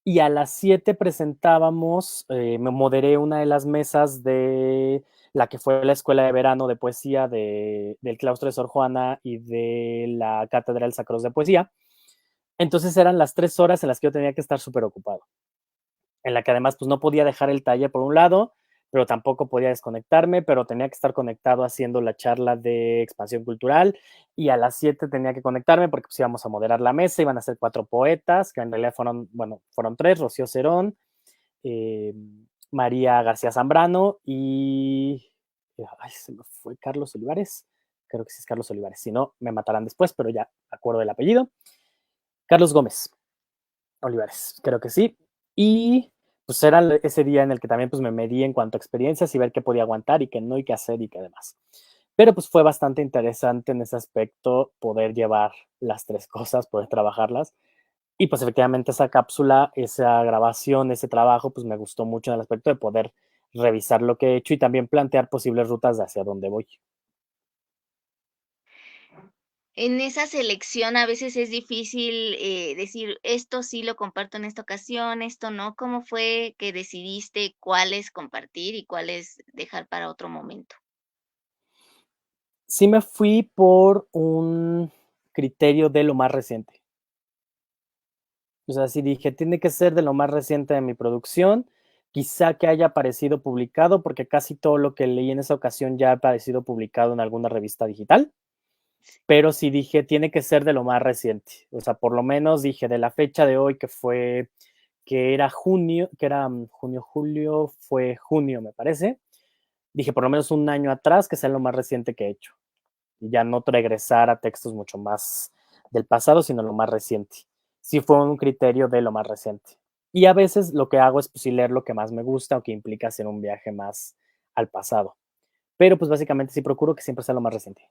Speaker 2: y a las 7 presentábamos, me moderé una de las mesas de la que fue la escuela de verano de poesía del claustro de Sor Juana y de la Cátedra del Sacros de Poesía. Entonces eran las 3 horas en las que yo tenía que estar súper ocupado, en la que además pues no podía dejar el taller por un lado, pero tampoco podía desconectarme, pero tenía que estar conectado haciendo la charla de expansión cultural y a las 7 tenía que conectarme porque pues íbamos a moderar la mesa, iban a ser 4 poetas, que en realidad fueron, bueno, fueron 3, Rocío Cerón, eh, María García Zambrano y, ay, se me fue Carlos Olivares, creo que sí es Carlos Olivares, si no me matarán después, pero ya acuerdo del apellido, Carlos Gómez Olivares, creo que sí, y pues era ese día en el que también pues me medí en cuanto a experiencias y ver qué podía aguantar y qué no y qué hacer y qué demás. Pero pues fue bastante interesante en ese aspecto poder llevar las 3 cosas, poder trabajarlas. Y pues efectivamente esa cápsula, esa grabación, ese trabajo, pues me gustó mucho en el aspecto de poder revisar lo que he hecho y también plantear posibles rutas de hacia dónde voy.
Speaker 1: En esa selección a veces es difícil, decir: "Esto sí lo comparto en esta ocasión, esto no". ¿Cómo fue que decidiste cuáles compartir y cuáles dejar para otro momento?
Speaker 2: Sí me fui por un criterio de lo más reciente. O sea, sí dije, tiene que ser de lo más reciente de mi producción, quizá que haya aparecido publicado, porque casi todo lo que leí en esa ocasión ya ha aparecido publicado en alguna revista digital, pero sí dije, tiene que ser de lo más reciente. O sea, por lo menos dije de la fecha de hoy, que era junio, que era junio, julio, fue junio, me parece. Dije, por lo menos un año atrás, que sea lo más reciente que he hecho. Y ya no regresar a textos mucho más del pasado, sino lo más reciente. Sí fue un criterio de lo más reciente. Y a veces lo que hago es pues, sí leer lo que más me gusta o que implica hacer un viaje más al pasado. Pero pues básicamente sí procuro que siempre sea lo más reciente.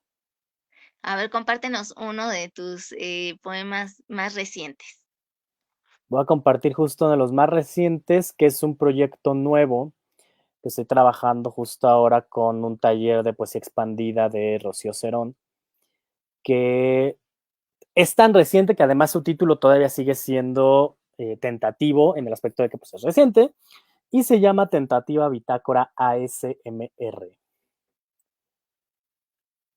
Speaker 1: A ver, compártenos uno de tus, poemas más recientes.
Speaker 2: Voy a compartir justo uno de los más recientes, que es un proyecto nuevo que estoy trabajando justo ahora con un taller de poesía expandida de Rocío Cerón, que es tan reciente que además su título todavía sigue siendo tentativo en el aspecto de que pues, es reciente y se llama Tentativa Bitácora ASMR.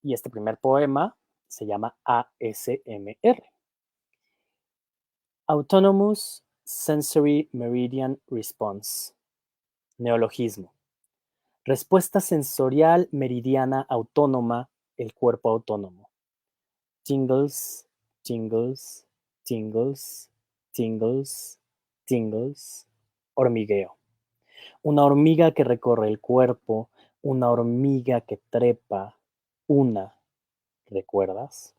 Speaker 2: Y este primer poema se llama ASMR. Autonomous Sensory Meridian Response. Neologismo. Respuesta sensorial meridiana autónoma, el cuerpo autónomo. Tingles, tingles, tingles, tingles, tingles. Hormigueo. Una hormiga que recorre el cuerpo, una hormiga que trepa, una, ¿recuerdas?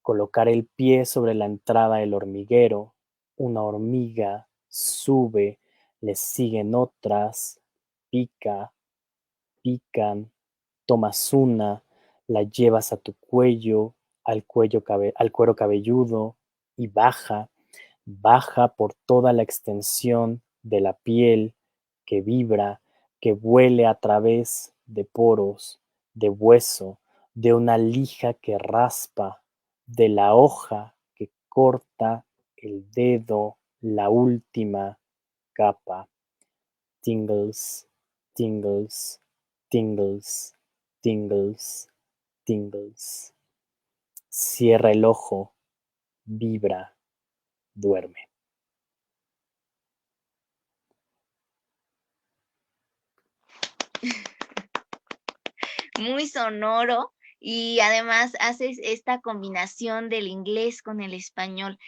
Speaker 2: Colocar el pie sobre la entrada del hormiguero, una hormiga sube, le siguen otras, pica, pican, tomas una, la llevas a tu cuello, al cuero cabelludo y baja, baja por toda la extensión de la piel que vibra, que huele a través de poros, de hueso, de una lija que raspa, de la hoja que corta el dedo, la última capa. tingles, tingles, tingles, tingles, tingles. Cierra el ojo, vibra, duerme.
Speaker 1: Muy sonoro y además haces esta combinación del inglés con el español.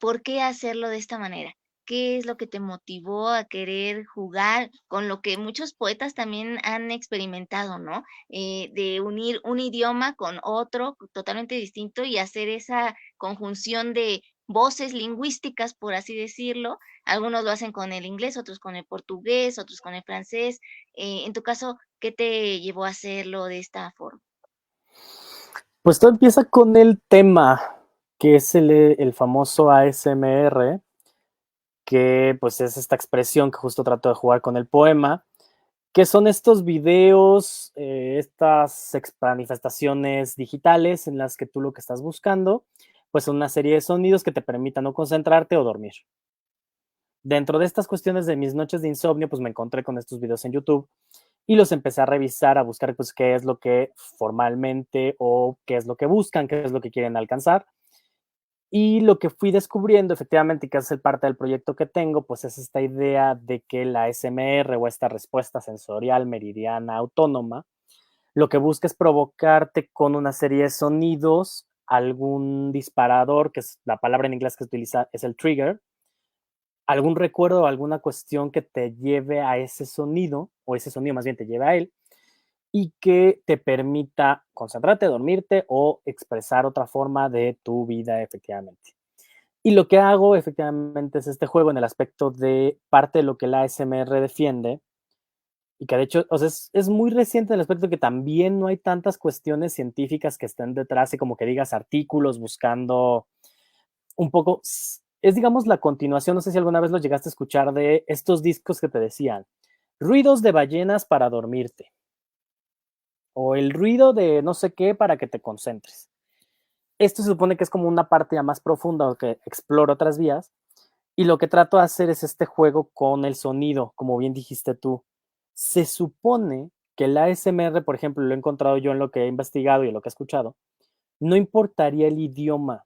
Speaker 1: ¿Por qué hacerlo de esta manera? ¿Qué es lo que te motivó a querer jugar con lo que muchos poetas también han experimentado, ¿no? De unir un idioma con otro totalmente distinto y hacer esa conjunción de voces lingüísticas, por así decirlo. Algunos lo hacen con el inglés, otros con el portugués, otros con el francés. En tu caso, ¿qué te llevó a hacerlo de esta forma?
Speaker 2: Pues todo empieza con el tema, que es el famoso ASMR, que pues es esta expresión que justo trato de jugar con el poema, que son estos videos, estas manifestaciones digitales en las que tú lo que estás buscando, pues son una serie de sonidos que te permitan o concentrarte o dormir. Dentro de estas cuestiones de mis noches de insomnio, pues me encontré con estos videos en YouTube y los empecé a revisar, a buscar pues qué es lo que formalmente o qué es lo que buscan, qué es lo que quieren alcanzar. Y lo que fui descubriendo, efectivamente, que es el parte del proyecto que tengo, pues es esta idea de que la SMR o esta respuesta sensorial meridiana autónoma, lo que busca es provocarte con una serie de sonidos, algún disparador, que es la palabra en inglés que se utiliza, es el trigger, algún recuerdo o alguna cuestión que te lleve a ese sonido, o ese sonido más bien te lleve a él, y que te permita concentrarte, dormirte o expresar otra forma de tu vida efectivamente. Y lo que hago efectivamente es este juego en el aspecto de parte de lo que la ASMR defiende, y que de hecho, o sea, es muy reciente en el aspecto de que también no hay tantas cuestiones científicas que estén detrás y como que digas artículos buscando un poco, es digamos la continuación, no sé si alguna vez lo llegaste a escuchar de estos discos que te decían, ruidos de ballenas para dormirte, o el ruido de no sé qué para que te concentres. Esto se supone que es como una parte ya más profunda o que explora otras vías, y lo que trato de hacer es este juego con el sonido, como bien dijiste tú. Se supone que el ASMR, por ejemplo, lo he encontrado yo en lo que he investigado y en lo que he escuchado, no importaría el idioma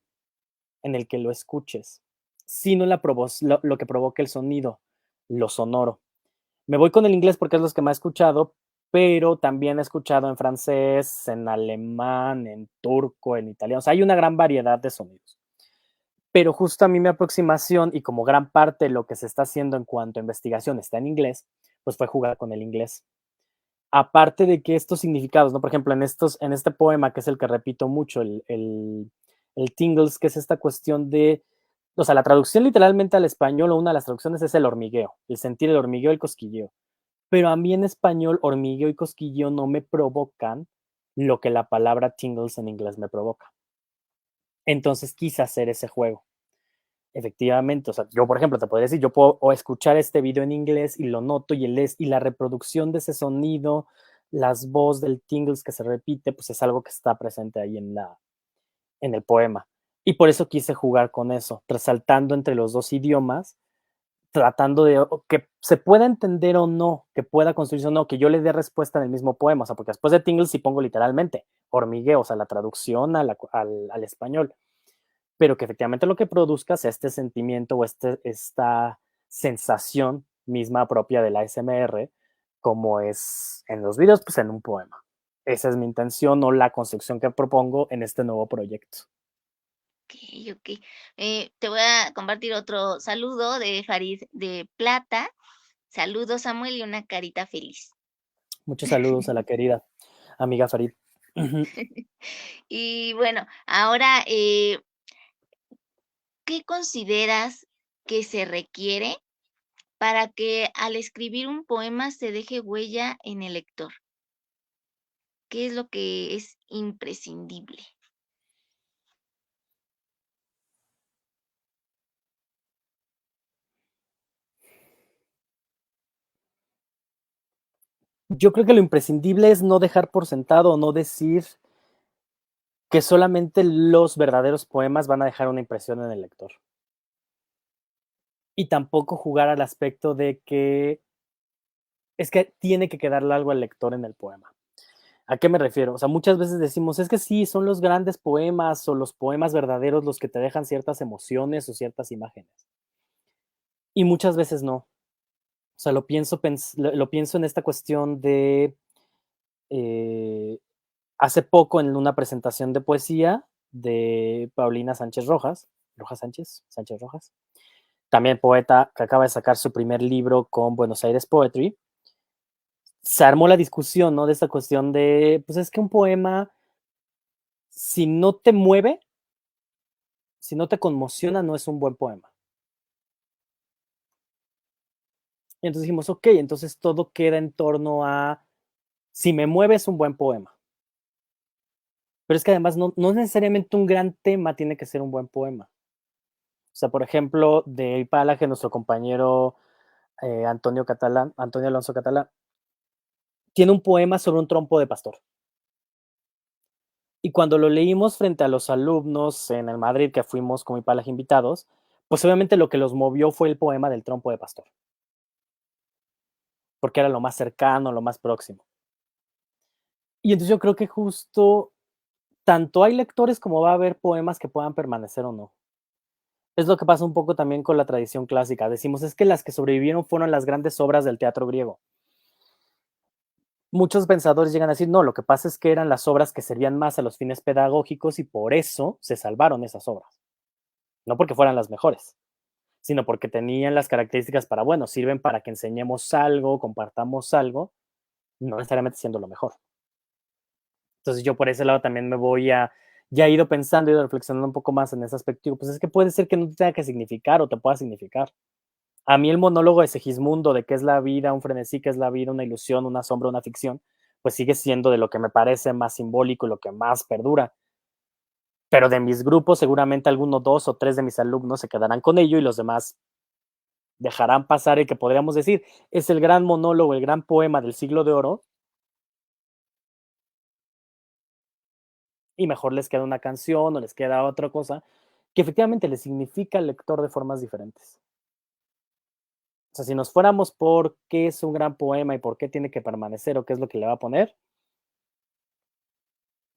Speaker 2: en el que lo escuches, sino lo que provoca el sonido, lo sonoro. Me voy con el inglés porque es lo que más he escuchado, pero también he escuchado en francés, en alemán, en turco, en italiano. O sea, hay una gran variedad de sonidos. Pero justo a mí mi aproximación y como gran parte de lo que se está haciendo en cuanto a investigación está en inglés, pues fue jugar con el inglés. Aparte de que estos significados, ¿no? Por ejemplo, en este poema, que es el que repito mucho, el tingles, que es esta cuestión de, o sea, la traducción literalmente al español o una de las traducciones es el hormigueo, el sentir el hormigueo, el cosquilleo. Pero a mí en español, hormigueo y cosquilleo no me provocan lo que la palabra tingles en inglés me provoca. Entonces quise hacer ese juego. Efectivamente, o sea, yo por ejemplo te podría decir, yo puedo o escuchar este video en inglés y lo noto y la reproducción de ese sonido, las voces del tingles que se repite, pues es algo que está presente ahí en el poema. Y por eso quise jugar con eso, resaltando entre los dos idiomas, tratando de que se pueda entender o no, que pueda construirse o no, que yo le dé respuesta en el mismo poema, o sea, porque después de tingles sí pongo literalmente hormigueo, o sea, la traducción al español, pero que efectivamente lo que produzca sea este sentimiento o esta sensación misma propia de la ASMR, como es en los videos, pues en un poema. Esa es mi intención o la construcción que propongo en este nuevo proyecto.
Speaker 1: Okey, okey. Te voy a compartir otro saludo de Farid de Plata. Saludos, Samuel, y una carita feliz.
Speaker 2: Muchos saludos a la querida amiga Farid.
Speaker 1: Y bueno, ahora, ¿qué consideras que se requiere para que al escribir un poema se deje huella en el lector? ¿Qué es lo que es imprescindible?
Speaker 2: Yo creo que lo imprescindible es no dejar por sentado o no decir que solamente los verdaderos poemas van a dejar una impresión en el lector. Y tampoco jugar al aspecto de que es que tiene que quedarle algo al lector en el poema. ¿A qué me refiero? O sea, muchas veces decimos, es que sí, son los grandes poemas o los poemas verdaderos los que te dejan ciertas emociones o ciertas imágenes. Y muchas veces no. O sea, lo pienso en esta cuestión de eh, hace poco en una presentación de poesía de Paulina Sánchez Rojas, Sánchez Rojas, también poeta que acaba de sacar su primer libro con Buenos Aires Poetry. Se armó la discusión, ¿no? De esta cuestión de, pues es que un poema, si no te mueve, si no te conmociona, no es un buen poema. Y entonces dijimos, ok, entonces todo queda en torno a, si me mueve es un buen poema. Pero es que además no necesariamente un gran tema tiene que ser un buen poema. O sea, por ejemplo, de Ipalaje, nuestro compañero Antonio Alonso Catalán, tiene un poema sobre un trompo de pastor. Y cuando lo leímos frente a los alumnos en el Madrid, que fuimos como Ipalaje invitados, pues obviamente lo que los movió fue el poema del trompo de pastor. Porque era lo más cercano, lo más próximo. Y entonces yo creo que justo tanto hay lectores como va a haber poemas que puedan permanecer o no. Es lo que pasa un poco también con la tradición clásica. Decimos, es que las que sobrevivieron fueron las grandes obras del teatro griego. Muchos pensadores llegan a decir, no, lo que pasa es que eran las obras que servían más a los fines pedagógicos y por eso se salvaron esas obras. No porque fueran las mejores, sino porque tenían las características para, bueno, sirven para que enseñemos algo, compartamos algo, no necesariamente siendo lo mejor. Entonces yo por ese lado también ya he ido pensando, he ido reflexionando un poco más en ese aspecto. Digo, pues es que puede ser que no te tenga que significar o te pueda significar. A mí el monólogo de Segismundo de qué es la vida, un frenesí, qué es la vida, una ilusión, una sombra, una ficción, pues sigue siendo de lo que me parece más simbólico y lo que más perdura. Pero de mis grupos, seguramente algunos 2 o 3 de mis alumnos se quedarán con ello y los demás dejarán pasar el que podríamos decir es el gran monólogo, el gran poema del siglo de oro, y mejor les queda una canción o les queda otra cosa que efectivamente le significa al lector de formas diferentes. O sea, si nos fuéramos por qué es un gran poema y por qué tiene que permanecer o qué es lo que le va a poner,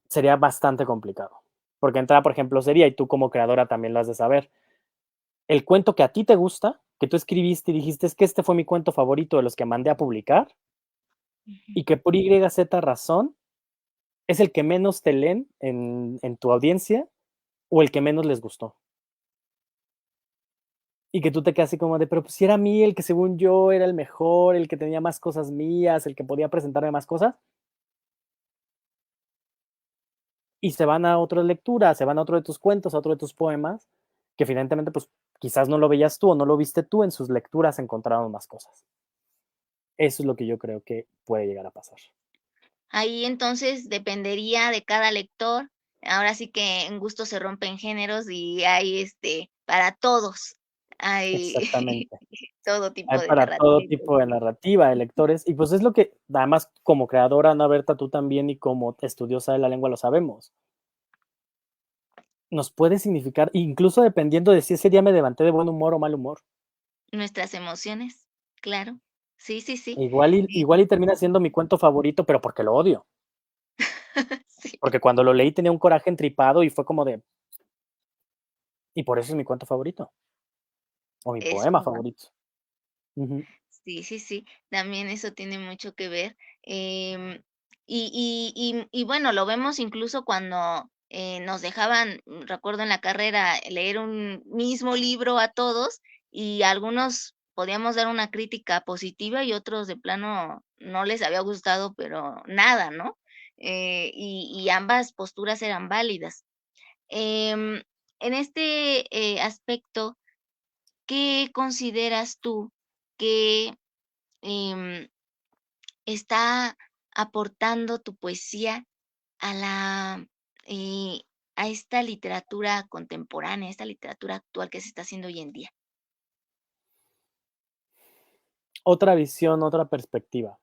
Speaker 2: sería bastante complicado. Porque entrada, por ejemplo, sería, y tú como creadora también lo has de saber, el cuento que a ti te gusta, que tú escribiste y dijiste es que este fue mi cuento favorito de los que mandé a publicar, y que por Y, Z razón es el que menos te leen en tu audiencia o el que menos les gustó. Y que tú te quedas así como de, pero pues si era a mí el que según yo era el mejor, el que tenía más cosas mías, el que podía presentarme más cosas, y se van a otra lectura, se van a otro de tus cuentos, a otro de tus poemas, que evidentemente pues quizás no lo veías tú o no lo viste tú, en sus lecturas encontraron más cosas. Eso es lo que yo creo que puede llegar a pasar.
Speaker 1: Ahí entonces dependería de cada lector. Ahora sí que en gusto se rompen géneros y hay para todos. Hay
Speaker 2: Exactamente.
Speaker 1: todo
Speaker 2: Hay
Speaker 1: tipo de
Speaker 2: para todo
Speaker 1: narrativa y
Speaker 2: tipo de
Speaker 1: poesía.
Speaker 2: narrativa, de lectores, y pues es lo que, además, como creadora, Ana Berta, tú también, y como estudiosa de la lengua lo sabemos. Nos puede significar, incluso dependiendo de si ese día me levanté de buen humor o mal humor.
Speaker 1: Nuestras emociones, claro. Sí, sí, sí.
Speaker 2: Igual y termina siendo mi cuento favorito, pero porque lo odio.
Speaker 1: Sí,
Speaker 2: Porque cuando lo leí tenía un coraje entripado y fue como de, y por eso es mi cuento favorito, o mi
Speaker 1: es
Speaker 2: poema
Speaker 1: probable.
Speaker 2: favorito. Ujú.
Speaker 1: Sí, sí, sí, también eso tiene mucho que ver. Y bueno, lo vemos incluso cuando nos dejaban, recuerdo en la carrera, leer un mismo libro a todos y algunos podíamos dar una crítica positiva y otros de plano no les había gustado, pero nada, ¿no? Y ambas posturas eran válidas. Em, en este aspecto, ¿qué consideras tú que em, está aportando tu poesía a eh, a esta literatura contemporánea, esta literatura actual que se está haciendo hoy en día?
Speaker 2: Otra visión, otra perspectiva.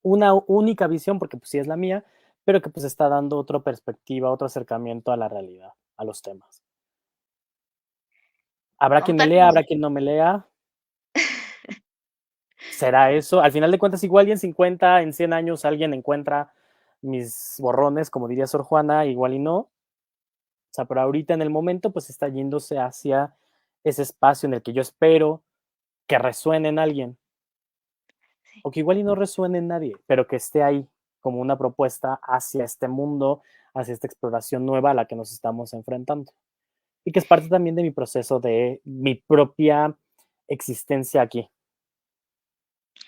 Speaker 2: Una única visión, porque pues sí es la mía, pero que pues está dando otra perspectiva, otro acercamiento a la realidad, a los temas. Habrá quien me lea,
Speaker 1: Compártenos.
Speaker 2: habrá quien no me lea. ¿Será eso? Al final de cuentas, igual y en 50, en 100 años alguien encuentra mis borrones, como diría Sor Juana, igual y no. O sea, pero ahorita en el momento, pues está yéndose hacia ese espacio en el que yo espero que resuene en alguien,
Speaker 1: Sí,
Speaker 2: o que igual y no resuene en nadie, pero que esté ahí como una propuesta hacia este mundo, hacia esta exploración nueva a la que nos estamos enfrentando. Y que es parte también de mi proceso de mi propia existencia aquí.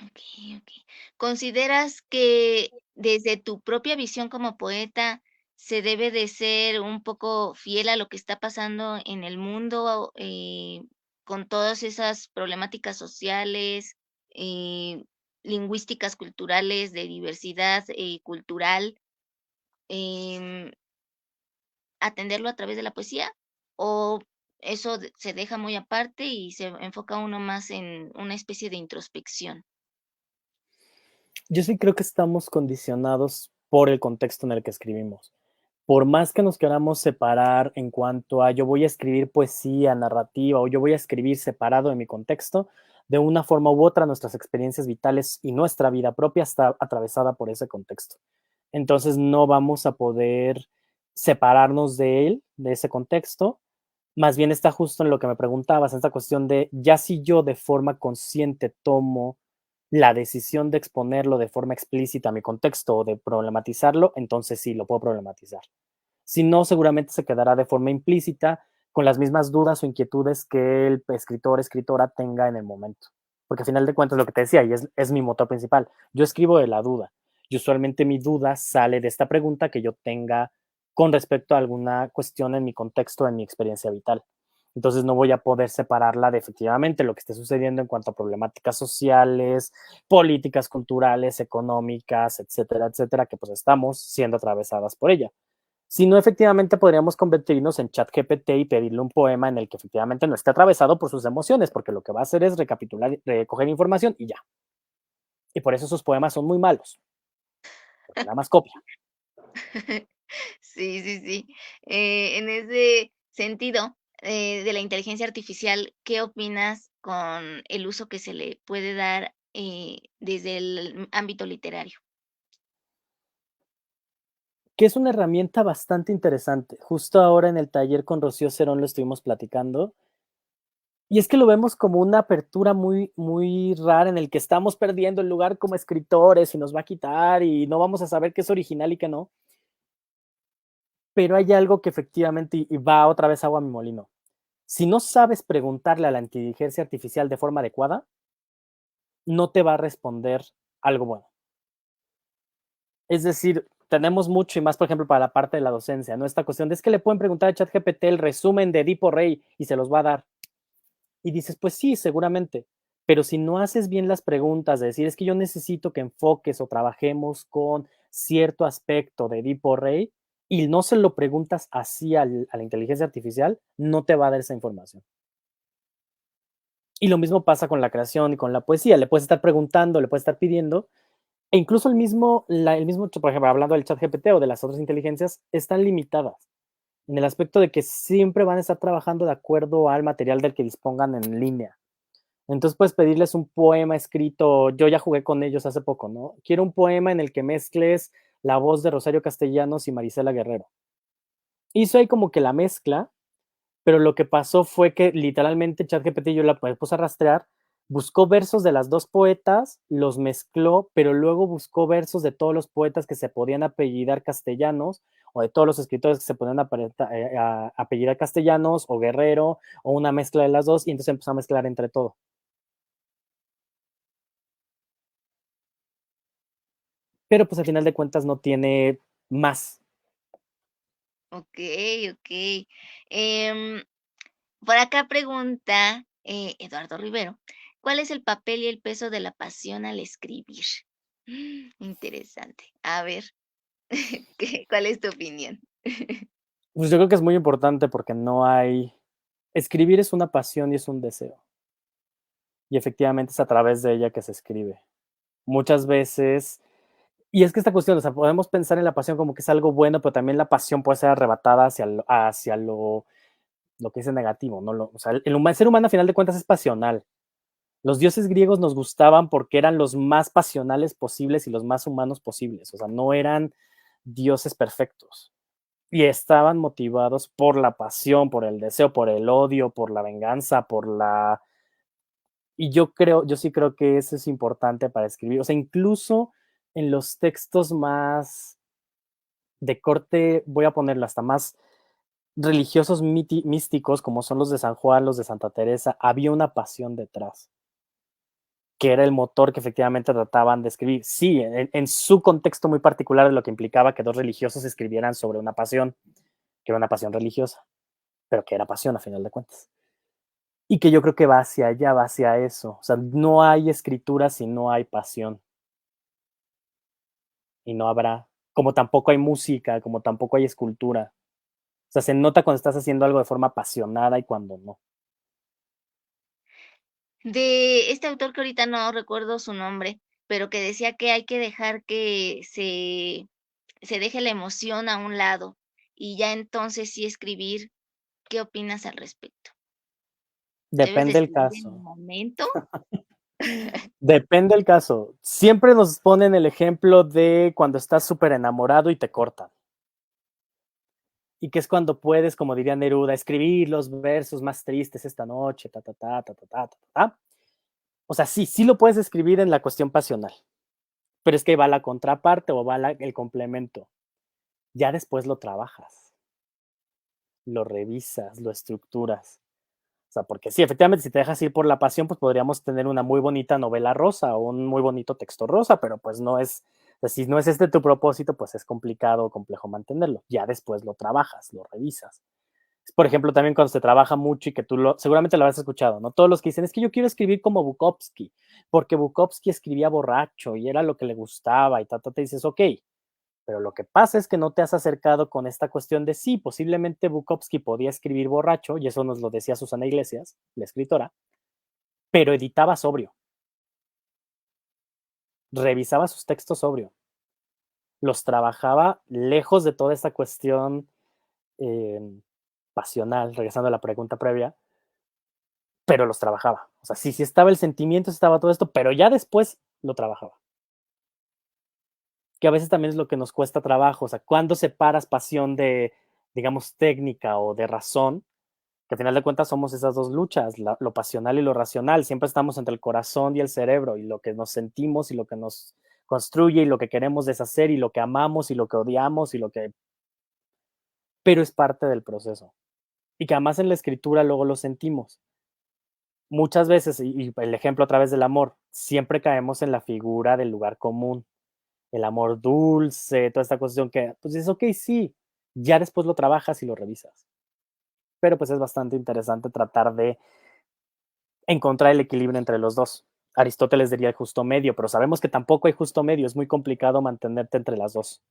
Speaker 1: okey, okey. ¿Consideras que desde tu propia visión como poeta se debe de ser un poco fiel a lo que está pasando en el mundo, con todas esas problemáticas sociales, eh, lingüísticas, culturales, de diversidad, cultural, em, atenderlo a través de la poesía? ¿O eso se deja muy aparte y se enfoca uno más en una especie de introspección?
Speaker 2: Yo sí creo que estamos condicionados por el contexto en el que escribimos. Por más que nos queramos separar en cuanto a yo voy a escribir poesía, narrativa o yo voy a escribir separado de mi contexto, de una forma u otra nuestras experiencias vitales y nuestra vida propia está atravesada por ese contexto. Entonces no vamos a poder separarnos de él, de ese contexto. Más bien está justo en lo que me preguntabas, en esta cuestión de ya si yo de forma consciente tomo la decisión de exponerlo de forma explícita a mi contexto o de problematizarlo, entonces sí lo puedo problematizar. Si no, seguramente se quedará de forma implícita con las mismas dudas o inquietudes que el escritor, escritora tenga en el momento. Porque al final de cuentas, lo que te decía, y es mi motor principal, yo escribo de la duda. Y usualmente mi duda sale de esta pregunta que yo tenga con respecto a alguna cuestión en mi contexto, en mi experiencia vital. Entonces no voy a poder separarla de efectivamente lo que esté sucediendo en cuanto a problemáticas sociales, políticas culturales, económicas, etcétera, etcétera, que pues estamos siendo atravesadas por ella. Si no, efectivamente podríamos convertirnos en ChatGPT y pedirle un poema en el que efectivamente no esté atravesado por sus emociones, porque lo que va a hacer es recapitular, recoger información y ya. Y por eso sus poemas son muy malos, porque nada más copia.
Speaker 1: Sí, sí, sí. En ese sentido, de la inteligencia artificial, ¿qué opinas con el uso que se le puede dar, desde el ámbito literario?
Speaker 2: Que es una herramienta bastante interesante. Justo ahora en el taller con Rocío Cerón lo estuvimos platicando. Y es que lo vemos como una apertura muy, muy rara en el que estamos perdiendo el lugar como escritores y nos va a quitar y no vamos a saber qué es original y qué no. Pero hay algo que efectivamente, y va otra vez agua a mi molino. Si no sabes preguntarle a la inteligencia artificial de forma adecuada, no te va a responder algo bueno. Es decir, tenemos mucho y más, por ejemplo, para la parte de la docencia, ¿no? Esta cuestión de es que le pueden preguntar a ChatGPT el resumen de Edipo Rey y se los va a dar. Y dices, pues sí, seguramente. Pero si no haces bien las preguntas, de decir, es que yo necesito que enfoques o trabajemos con cierto aspecto de Edipo Rey y no se lo preguntas así a la inteligencia artificial, no te va a dar esa información. Y lo mismo pasa con la creación y con la poesía. Le puedes estar preguntando, le puedes estar pidiendo, e incluso el mismo, por ejemplo, hablando del chat GPT o de las otras inteligencias, están limitadas en el aspecto de que siempre van a estar trabajando de acuerdo al material del que dispongan en línea. Entonces puedes pedirles un poema escrito, yo ya jugué con ellos hace poco, ¿no? Quiero un poema en el que mezcles la voz de Rosario Castellanos y Marisela Guerrero. Hizo ahí como que la mezcla, pero lo que pasó fue que literalmente ChatGPT yo la puse a rastrear, buscó versos de las dos poetas, los mezcló, pero luego buscó versos de todos los poetas que se podían apellidar castellanos o de todos los escritores que se podían apellidar castellanos o guerrero o una mezcla de las dos y entonces empezó a mezclar entre todo. Pero pues al final de cuentas no tiene más.
Speaker 1: Okey, okey. Em, por acá pregunta, Eduardo Rivero, ¿cuál es el papel y el peso de la pasión al escribir? Interesante. A ver, ¿cuál es tu opinión?
Speaker 2: Pues yo creo que es muy importante porque no hay... Escribir es una pasión y es un deseo. Y efectivamente es a través de ella que se escribe. Muchas veces, y es que esta cuestión, o sea, podemos pensar en la pasión como que es algo bueno, pero también la pasión puede ser arrebatada hacia lo que es negativo, ¿no? O sea, el ser humano a final de cuentas es pasional. Los dioses griegos nos gustaban porque eran los más pasionales posibles y los más humanos posibles. O sea, no eran dioses perfectos. Y estaban motivados por la pasión, por el deseo, por el odio, por la venganza, por la... Y yo sí creo que eso es importante para escribir. O sea, incluso en los textos más de corte, voy a ponerlo hasta más religiosos místicos, como son los de San Juan, los de Santa Teresa, había una pasión detrás, que era el motor que efectivamente trataban de escribir. Sí, en su contexto muy particular de lo que implicaba que dos religiosos escribieran sobre una pasión, que era una pasión religiosa, pero que era pasión a final de cuentas. Y que yo creo que va hacia allá, va hacia eso. O sea, no hay escritura si no hay pasión. Y no habrá, como tampoco hay música, como tampoco hay escultura. O sea, se nota cuando estás haciendo algo de forma apasionada y cuando no.
Speaker 1: De este autor que ahorita no recuerdo su nombre, pero que decía que hay que dejar que se deje la emoción a un lado y ya entonces sí escribir. ¿Qué opinas al respecto? ¿Debes de
Speaker 2: Depende del
Speaker 1: escribir en el
Speaker 2: caso.
Speaker 1: momento?
Speaker 2: Depende del caso. Siempre nos ponen el ejemplo de cuando estás súper enamorado y te cortan. Y que es cuando puedes, como diría Neruda, escribir los versos más tristes esta noche, ta, ta, ta, ta, ta, ta, ta, ta. O sea, sí, sí lo puedes escribir en la cuestión pasional, pero es que va la contraparte o va el complemento. Ya después lo trabajas, lo revisas, lo estructuras. O sea, porque sí, efectivamente, si te dejas ir por la pasión, pues podríamos tener una muy bonita novela rosa o un muy bonito texto rosa, pero pues no es, o sea, si no es este tu propósito, pues es complicado o complejo mantenerlo. Ya después lo trabajas, lo revisas. Por ejemplo, también cuando se trabaja mucho y que seguramente lo habrás escuchado, ¿no? Todos los que dicen, es que yo quiero escribir como Bukowski, porque Bukowski escribía borracho y era lo que le gustaba y te dices, ok, pero lo que pasa es que no te has acercado con esta cuestión de sí, posiblemente Bukowski podía escribir borracho, y eso nos lo decía Susana Iglesias, la escritora, pero editaba sobrio, revisaba sus textos sobrio, los trabajaba lejos de toda esta cuestión eh, pasional, regresando a la pregunta previa, pero los trabajaba. O sea, sí, sí estaba el sentimiento, sí estaba todo esto, pero ya después lo trabajaba. Que a veces también es lo que nos cuesta trabajo. O sea, cuando separas pasión de, digamos, técnica o de razón, que al final de cuentas somos esas dos luchas, lo pasional y lo racional. Siempre estamos entre el corazón y el cerebro, y lo que nos sentimos y lo que nos construye y lo que queremos deshacer y lo que amamos y lo que odiamos y lo que... Pero es parte del proceso. Y que además en la escritura luego lo sentimos. Muchas veces, y el ejemplo a través del amor, siempre caemos en la figura del lugar común, el amor dulce, toda esta cuestión que, pues dices, ok, sí, ya después lo trabajas y lo revisas. Pero pues es bastante interesante tratar de encontrar el equilibrio entre los dos. Aristóteles diría el justo medio, pero sabemos que tampoco hay justo medio, es muy complicado mantenerte entre las dos.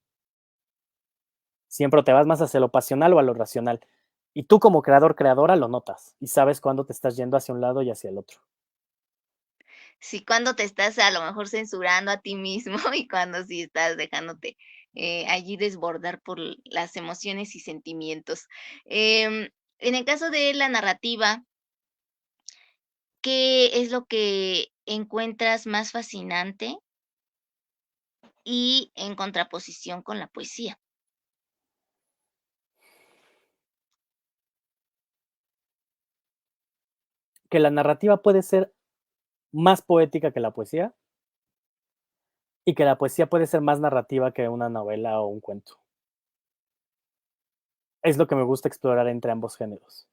Speaker 2: Siempre te vas más hacia lo pasional o a lo racional. Y tú como creador, creadora, lo notas y sabes cuándo te estás yendo hacia un lado y hacia el otro.
Speaker 1: Sí, cuando te estás a lo mejor censurando a ti mismo y cuando sí estás dejándote, allí desbordar por las emociones y sentimientos. En el caso de la narrativa, ¿qué es lo que encuentras más fascinante y en contraposición con la poesía?
Speaker 2: Que la narrativa puede ser más poética que la poesía y que la poesía puede ser más narrativa que una novela o un cuento. Es lo que me gusta explorar entre ambos géneros.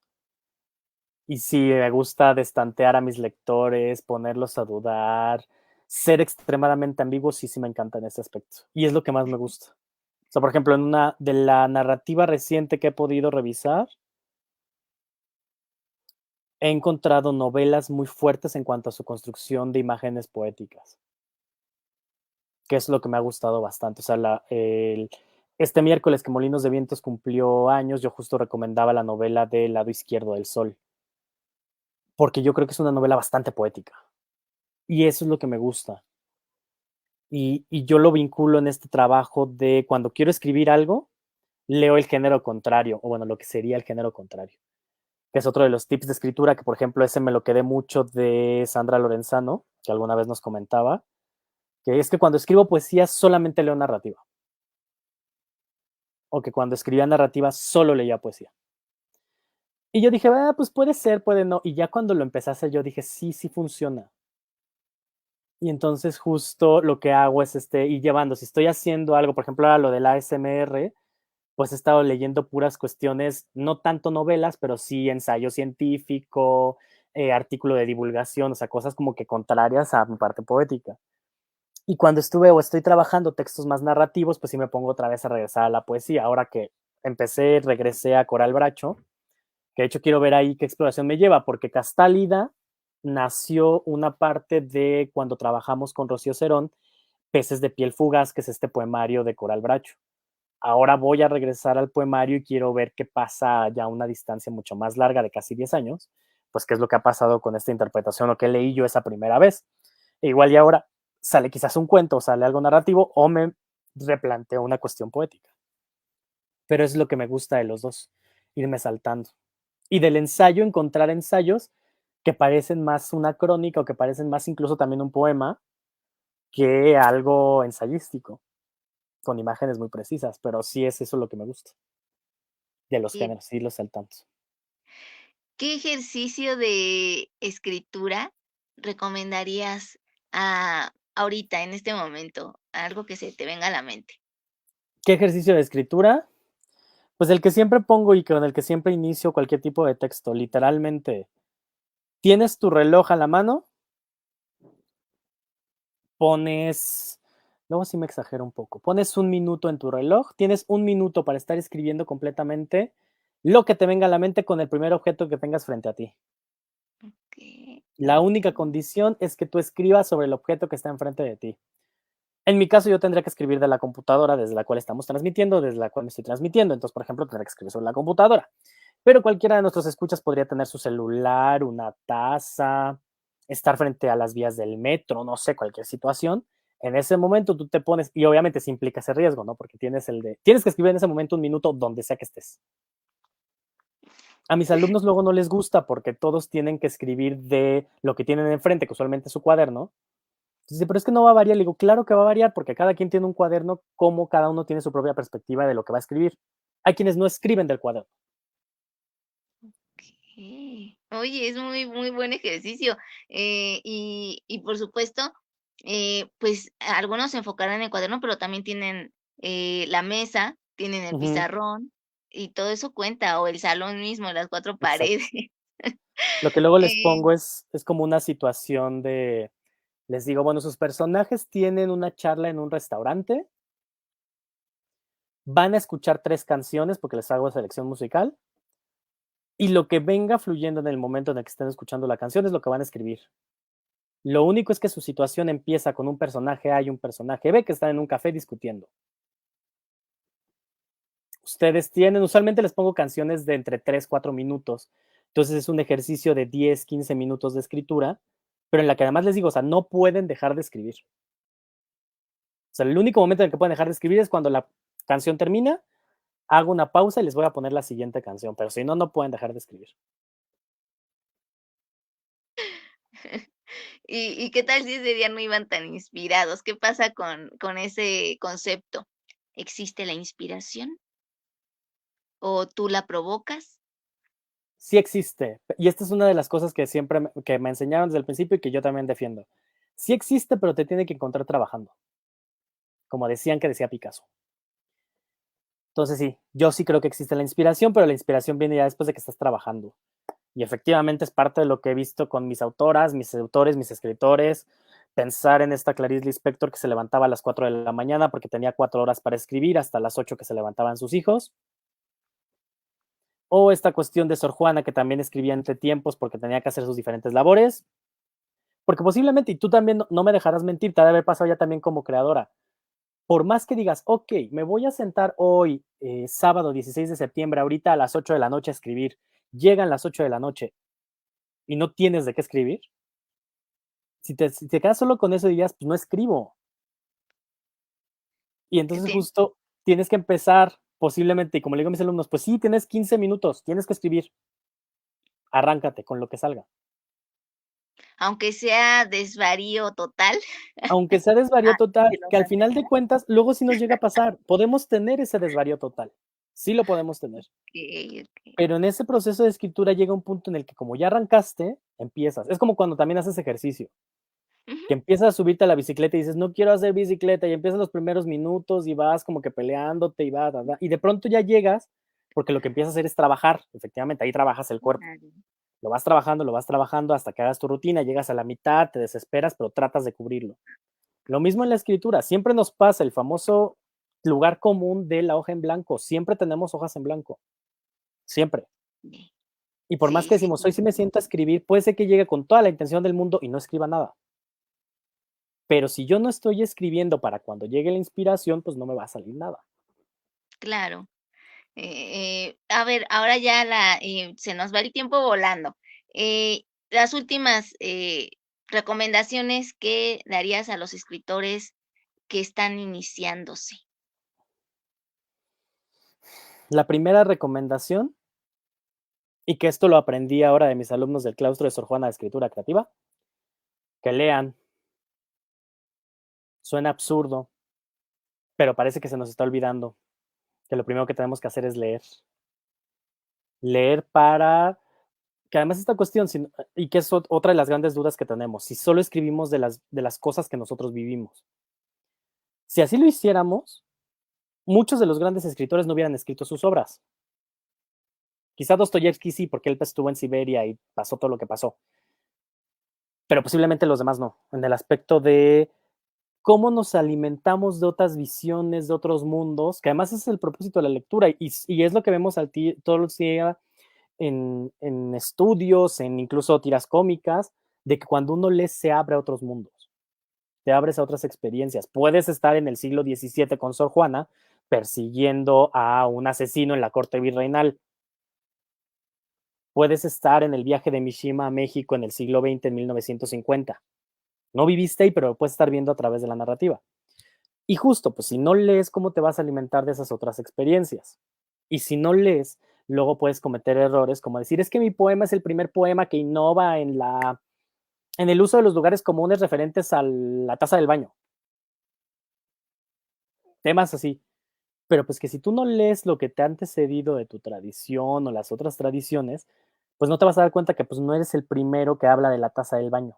Speaker 2: Y sí, me gusta destantear a mis lectores, ponerlos a dudar, ser extremadamente ambiguo, sí, sí me encanta en ese aspecto. Y es lo que más me gusta. O sea, por ejemplo, en una de la narrativa reciente que he podido revisar, he encontrado novelas muy fuertes en cuanto a su construcción de imágenes poéticas, que es lo que me ha gustado bastante. O sea, este miércoles que Molinos de Vientos cumplió años, yo justo recomendaba la novela del lado izquierdo del sol, porque yo creo que es una novela bastante poética. Y eso es lo que me gusta. Y yo lo vinculo en este trabajo de cuando quiero escribir algo, leo el género contrario, o bueno, lo que sería el género contrario. que es otro de los tips de escritura, que por ejemplo ese me lo quedé mucho de Sandra Lorenzano, que alguna vez nos comentaba, que es que cuando escribo poesía solamente leo narrativa, o que cuando escribía narrativa solo leía poesía. Y yo dije, pues puede ser, puede no, y ya cuando lo empecé a hacer yo dije, sí, sí funciona. Y entonces justo lo que hago es ir llevando, si estoy haciendo algo, por ejemplo, ahora lo del ASMR, pues he estado leyendo puras cuestiones, no tanto novelas, pero sí ensayo científico, artículo de divulgación, o sea, cosas como que contrarias a mi parte poética. Y cuando estuve o estoy trabajando textos más narrativos, pues sí me pongo otra vez a regresar a la poesía. Ahora que regresé a Coral Bracho, que de hecho quiero ver ahí qué exploración me lleva, porque Castálida nació una parte de cuando trabajamos con Rocío Cerón, Peces de piel fugaz, que es este poemario de Coral Bracho. Ahora voy a regresar al poemario y quiero ver qué pasa ya a una distancia mucho más larga de casi 10 años, pues qué es lo que ha pasado con esta interpretación o qué leí yo esa primera vez. E igual y ahora sale quizás un cuento, o sale algo narrativo o me replanteo una cuestión poética. Pero es lo que me gusta de los dos, irme saltando. Y del ensayo, encontrar ensayos que parecen más una crónica o que parecen más incluso también un poema que algo ensayístico, con imágenes muy precisas, pero sí es eso lo que me gusta de los
Speaker 1: ¿Qué,
Speaker 2: géneros, irlos saltando.
Speaker 1: qué ejercicio de escritura recomendarías ahorita, en este momento? Algo que se te venga a la mente.
Speaker 2: ¿Qué ejercicio de escritura? Pues el que siempre pongo y con el que siempre inicio cualquier tipo de texto, literalmente. Tienes tu reloj a la mano, pones, luego sí me exagero un poco, pones un minuto en tu reloj, tienes un minuto para estar escribiendo completamente lo que te venga a la mente con el primer objeto que tengas frente a ti.
Speaker 1: ¿Qué?
Speaker 2: La única condición es que tú escribas sobre el objeto que está enfrente de ti. En mi caso, yo tendría que escribir de la computadora desde la cual estamos transmitiendo, desde la cual me estoy transmitiendo. Entonces, por ejemplo, tendría que escribir sobre la computadora. Pero cualquiera de nuestros escuchas podría tener su celular, una taza, estar frente a las vías del metro, no sé, cualquier situación. En ese momento tú te pones, y obviamente se implica ese riesgo, ¿no? Porque tienes que escribir en ese momento un minuto donde sea que estés. A mis alumnos luego no les gusta porque todos tienen que escribir de lo que tienen enfrente, que usualmente es su cuaderno. Dice, pero es que no va a variar. Le digo, claro que va a variar porque cada quien tiene un cuaderno, como cada uno tiene su propia perspectiva de lo que va a escribir. Hay quienes no escriben del cuaderno.
Speaker 1: Oye, es muy, muy buen ejercicio. Y por supuesto, pues algunos se enfocarán en el cuaderno, pero también tienen la mesa, tienen el
Speaker 2: Ujú,
Speaker 1: pizarrón y todo eso cuenta, o el salón mismo, las cuatro paredes.
Speaker 2: exacto. Lo que luego les
Speaker 1: Eh,
Speaker 2: pongo es como una situación de, les digo, bueno, sus personajes tienen una charla en un restaurante, van a escuchar 3 canciones porque les hago selección musical, y lo que venga fluyendo en el momento en el que estén escuchando la canción es lo que van a escribir. Lo único es que su situación empieza con un personaje A y un personaje B que están en un café discutiendo. Ustedes tienen, usualmente les pongo canciones de entre 3 4 minutos. Entonces es un ejercicio de 10 15 minutos de escritura, pero en la que además les digo, o sea, no pueden dejar de escribir. O sea, el único momento en el que pueden dejar de escribir es cuando la canción termina, hago una pausa y les voy a poner la siguiente canción, pero si no, no pueden dejar de escribir.
Speaker 1: ¿Y qué tal si ese día no iban tan inspirados? ¿Qué pasa con ese concepto? ¿Existe la inspiración o tú la provocas?
Speaker 2: Sí existe, y esta es una de las cosas que siempre que me enseñaron desde el principio y que yo también defiendo. Sí existe, pero te tiene que encontrar trabajando, como decían que decía Picasso. Entonces sí, yo sí creo que existe la inspiración, pero la inspiración viene ya después de que estás trabajando. Y efectivamente es parte de lo que he visto con mis autoras, mis autores, mis escritores. Pensar en esta Clarice Lispector que se levantaba a las 4 de la mañana porque tenía 4 horas para escribir, hasta las 8 que se levantaban sus hijos. O esta cuestión de Sor Juana que también escribía entre tiempos porque tenía que hacer sus diferentes labores. Porque posiblemente, y tú también no me dejarás mentir, te ha de haber pasado ya también como creadora. Por más que digas, ok, me voy a sentar hoy, sábado 16 de septiembre, ahorita a las 8 de la noche a escribir. Llegan las 8 de la noche y no tienes de qué escribir. Si te quedas solo con eso dirías, pues no escribo. Y entonces
Speaker 1: Sí.
Speaker 2: justo tienes que empezar posiblemente, y como le digo a mis alumnos, pues sí, tienes 15 minutos, tienes que escribir. arráncate con lo que salga.
Speaker 1: Aunque sea desvarío total.
Speaker 2: Aunque sea desvarío
Speaker 1: Que
Speaker 2: total,
Speaker 1: lo
Speaker 2: que al final de
Speaker 1: maneja.
Speaker 2: cuentas, luego sí nos llega a pasar. Podemos tener ese desvarío total. Sí lo podemos tener.
Speaker 1: Okey, okey.
Speaker 2: Pero en ese proceso de escritura llega un punto en el que como ya arrancaste, empiezas. Es como cuando también haces ejercicio,
Speaker 1: Ujú.
Speaker 2: que empiezas a subirte a la bicicleta y dices, no quiero hacer bicicleta, y empiezas los primeros minutos y vas como que peleándote y va, y de pronto ya llegas, porque lo que empiezas a hacer es trabajar, efectivamente, ahí trabajas el cuerpo.
Speaker 1: Claro.
Speaker 2: Lo vas trabajando hasta que hagas tu rutina, llegas a la mitad, te desesperas, pero tratas de cubrirlo. Lo mismo en la escritura, siempre nos pasa el famoso lugar común de la hoja en blanco, siempre tenemos hojas en blanco, siempre.
Speaker 1: Sí.
Speaker 2: Y por más
Speaker 1: Sí,
Speaker 2: que
Speaker 1: sí,
Speaker 2: decimos, hoy
Speaker 1: sí.
Speaker 2: sí me siento a escribir, puede ser que llegue con toda la intención del mundo y no escriba nada. Pero si yo no estoy escribiendo para cuando llegue la inspiración, pues no me va a salir nada.
Speaker 1: Claro. A ver, ahora ya se nos va el tiempo volando. Las últimas, recomendaciones que darías a los escritores que están iniciándose.
Speaker 2: La primera recomendación, y que esto lo aprendí ahora de mis alumnos del claustro de Sor Juana de Escritura Creativa, que lean. Suena absurdo, pero parece que se nos está olvidando que lo primero que tenemos que hacer es leer. Leer para que además esta cuestión, y que es otra de las grandes dudas que tenemos, si solo escribimos de las cosas que nosotros vivimos. Si así lo hiciéramos, muchos de los grandes escritores no hubieran escrito sus obras. Quizá Dostoyevsky sí, porque él estuvo en Siberia y pasó todo lo que pasó. Pero posiblemente los demás no, en el aspecto de cómo nos alimentamos de otras visiones, de otros mundos, que además es el propósito de la lectura y es lo que vemos todos los días en estudios, en incluso tiras cómicas, de que cuando uno lee se abre a otros mundos, te abres a otras experiencias. Puedes estar en el siglo XVII con Sor Juana persiguiendo a un asesino en la corte virreinal. Puedes estar en el viaje de Mishima a México en el siglo XX, en 1950. No viviste ahí, pero lo puedes estar viendo a través de la narrativa. Y justo, pues si no lees, ¿cómo te vas a alimentar de esas otras experiencias? Y si no lees, luego puedes cometer errores como decir, es que mi poema es el primer poema que innova en el uso de los lugares comunes referentes a la taza del baño. Temas así. Pero pues que si tú no lees lo que te ha antecedido de tu tradición o las otras tradiciones, pues no te vas a dar cuenta que pues no eres el primero que habla de la taza del baño.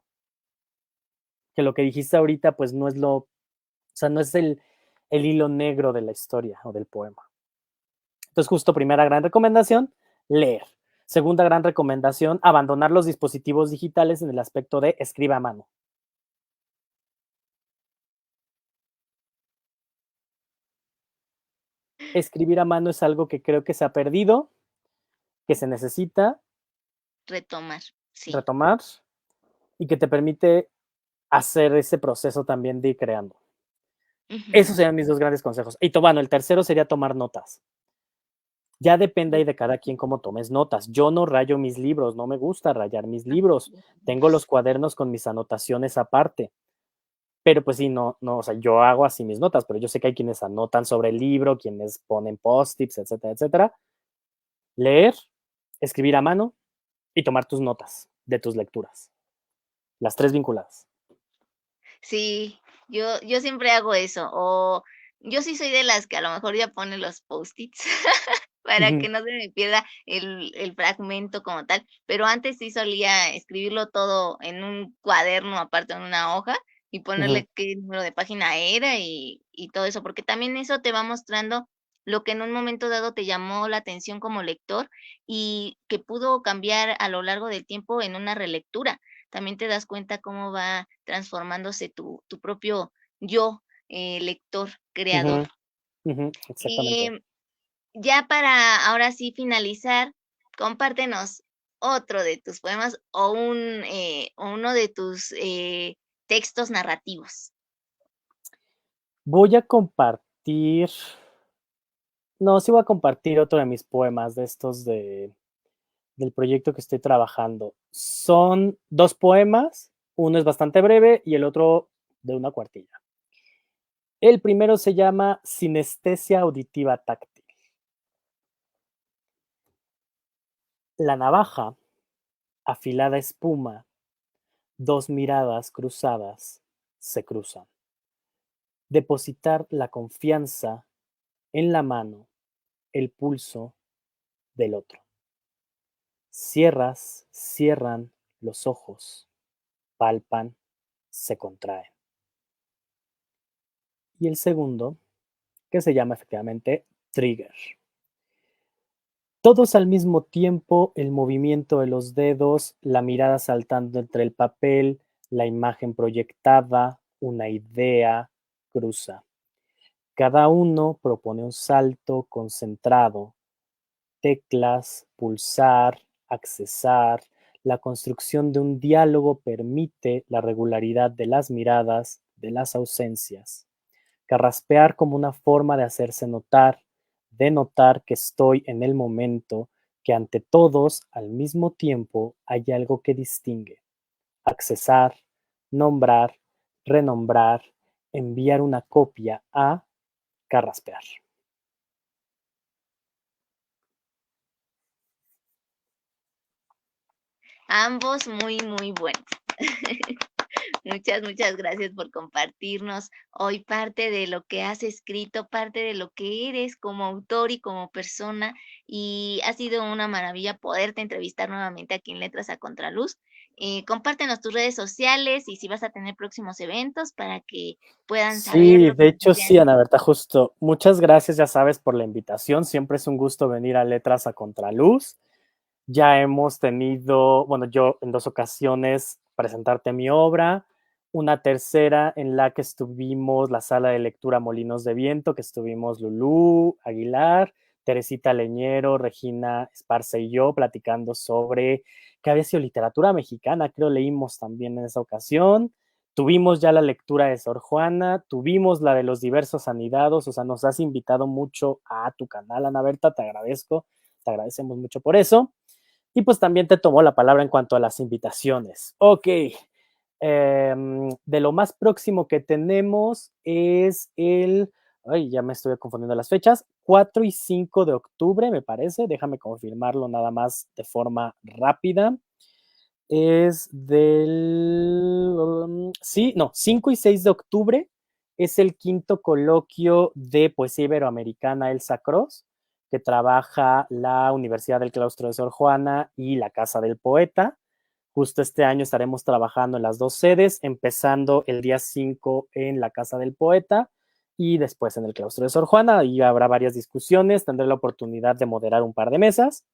Speaker 2: Que lo que dijiste ahorita pues no es o sea, no es el hilo negro de la historia o del poema. Entonces, justo primera gran recomendación, leer. Segunda gran recomendación, abandonar los dispositivos digitales en el aspecto de escriba a mano. Escribir a mano es algo que creo que se ha perdido, que se necesita
Speaker 1: Retomar, sí.
Speaker 2: retomar y que te permite hacer ese proceso también de ir creando.
Speaker 1: Ujú.
Speaker 2: Esos serían mis dos grandes consejos. Y bueno, el tercero sería tomar notas. Ya depende ahí de cada quien cómo tomes notas. Yo no rayo mis libros, no me gusta rayar mis libros. Tengo los cuadernos con mis anotaciones aparte. Pero pues sí, no, o sea, yo hago así mis notas, pero yo sé que hay quienes anotan sobre el libro, quienes ponen post-its, etcétera, etcétera. Leer, escribir a mano y tomar tus notas de tus lecturas. Las tres vinculadas.
Speaker 1: Sí, yo siempre hago eso, o yo sí soy de las que a lo mejor ya pone los Post-its para
Speaker 2: Ujú,
Speaker 1: que no se me pierda el fragmento como tal, pero antes sí solía escribirlo todo en un cuaderno, aparte en una hoja, y
Speaker 2: ujú,
Speaker 1: ponerle qué número de página era y todo eso, porque también eso te va mostrando lo que en un momento dado te llamó la atención como lector y que pudo cambiar a lo largo del tiempo en una relectura. También te das cuenta cómo va transformándose tu propio yo, lector, creador.
Speaker 2: ujú, ujú, exactamente.
Speaker 1: Em, ya para ahora sí finalizar, compártenos otro de tus poemas o uno de tus, textos narrativos.
Speaker 2: Voy a compartir, no, sí voy a compartir otro de mis poemas de estos del proyecto que estoy trabajando. Son dos poemas, uno es bastante breve y el otro de una cuartilla. El primero se llama Sinestesia auditiva táctil. La navaja afilada espuma, dos miradas cruzadas se cruzan. Depositar la confianza en la mano, el pulso del otro. Cierran los ojos, palpan, se contraen. Y el segundo, que se llama efectivamente trigger. Todos al mismo tiempo, el movimiento de los dedos, la mirada saltando entre el papel, la imagen proyectada, una idea cruza. Cada uno propone un salto concentrado, teclas, pulsar, accesar. La construcción de un diálogo permite la regularidad de las miradas, de las ausencias. Carraspear como una forma de hacerse notar, de notar que estoy en el momento, que ante todos, al mismo tiempo, hay algo que distingue. Accesar, nombrar, renombrar, enviar una copia a carraspear.
Speaker 1: Ambos muy, muy buenos. Muchas gracias por compartirnos hoy parte de lo que has escrito, parte de lo que eres como autor y como persona. Y ha sido una maravilla poderte entrevistar nuevamente aquí en Letras a Contraluz. Compártenos tus redes sociales y si vas a tener próximos eventos para que puedan
Speaker 2: Sí,
Speaker 1: saberlo.
Speaker 2: de hecho sí, Ana Berta, justo. Muchas gracias, ya sabes, por la invitación. Siempre es un gusto venir a Letras a Contraluz. Ya hemos tenido, bueno, yo en 2 ocasiones presentarte mi obra, una tercera en la que estuvimos la sala de lectura Molinos de Viento, que estuvimos Lulú Aguilar, Teresita Leñero, Regina Esparce y yo platicando sobre qué había sido literatura mexicana, creo leímos también en esa ocasión. Tuvimos ya la lectura de Sor Juana, tuvimos la de los diversos anidados, o sea, nos has invitado mucho a tu canal, Ana Berta, te agradezco, te agradecemos mucho por eso. Y pues también te tomó la palabra en cuanto a las invitaciones. Ok, de lo más próximo que tenemos es ay, ya me estoy confundiendo las fechas, 4 y 5 de octubre, me parece, déjame confirmarlo nada más de forma rápida. Es sí, no, 5 y 6 de octubre es el quinto coloquio de poesía iberoamericana Elsa Cross, que trabaja la Universidad del Claustro de Sor Juana y la Casa del Poeta. Justo este año estaremos trabajando en las 2 sedes, empezando el día 5 en la Casa del Poeta y después en el Claustro de Sor Juana. Y habrá varias discusiones, tendré la oportunidad de moderar un par de mesas.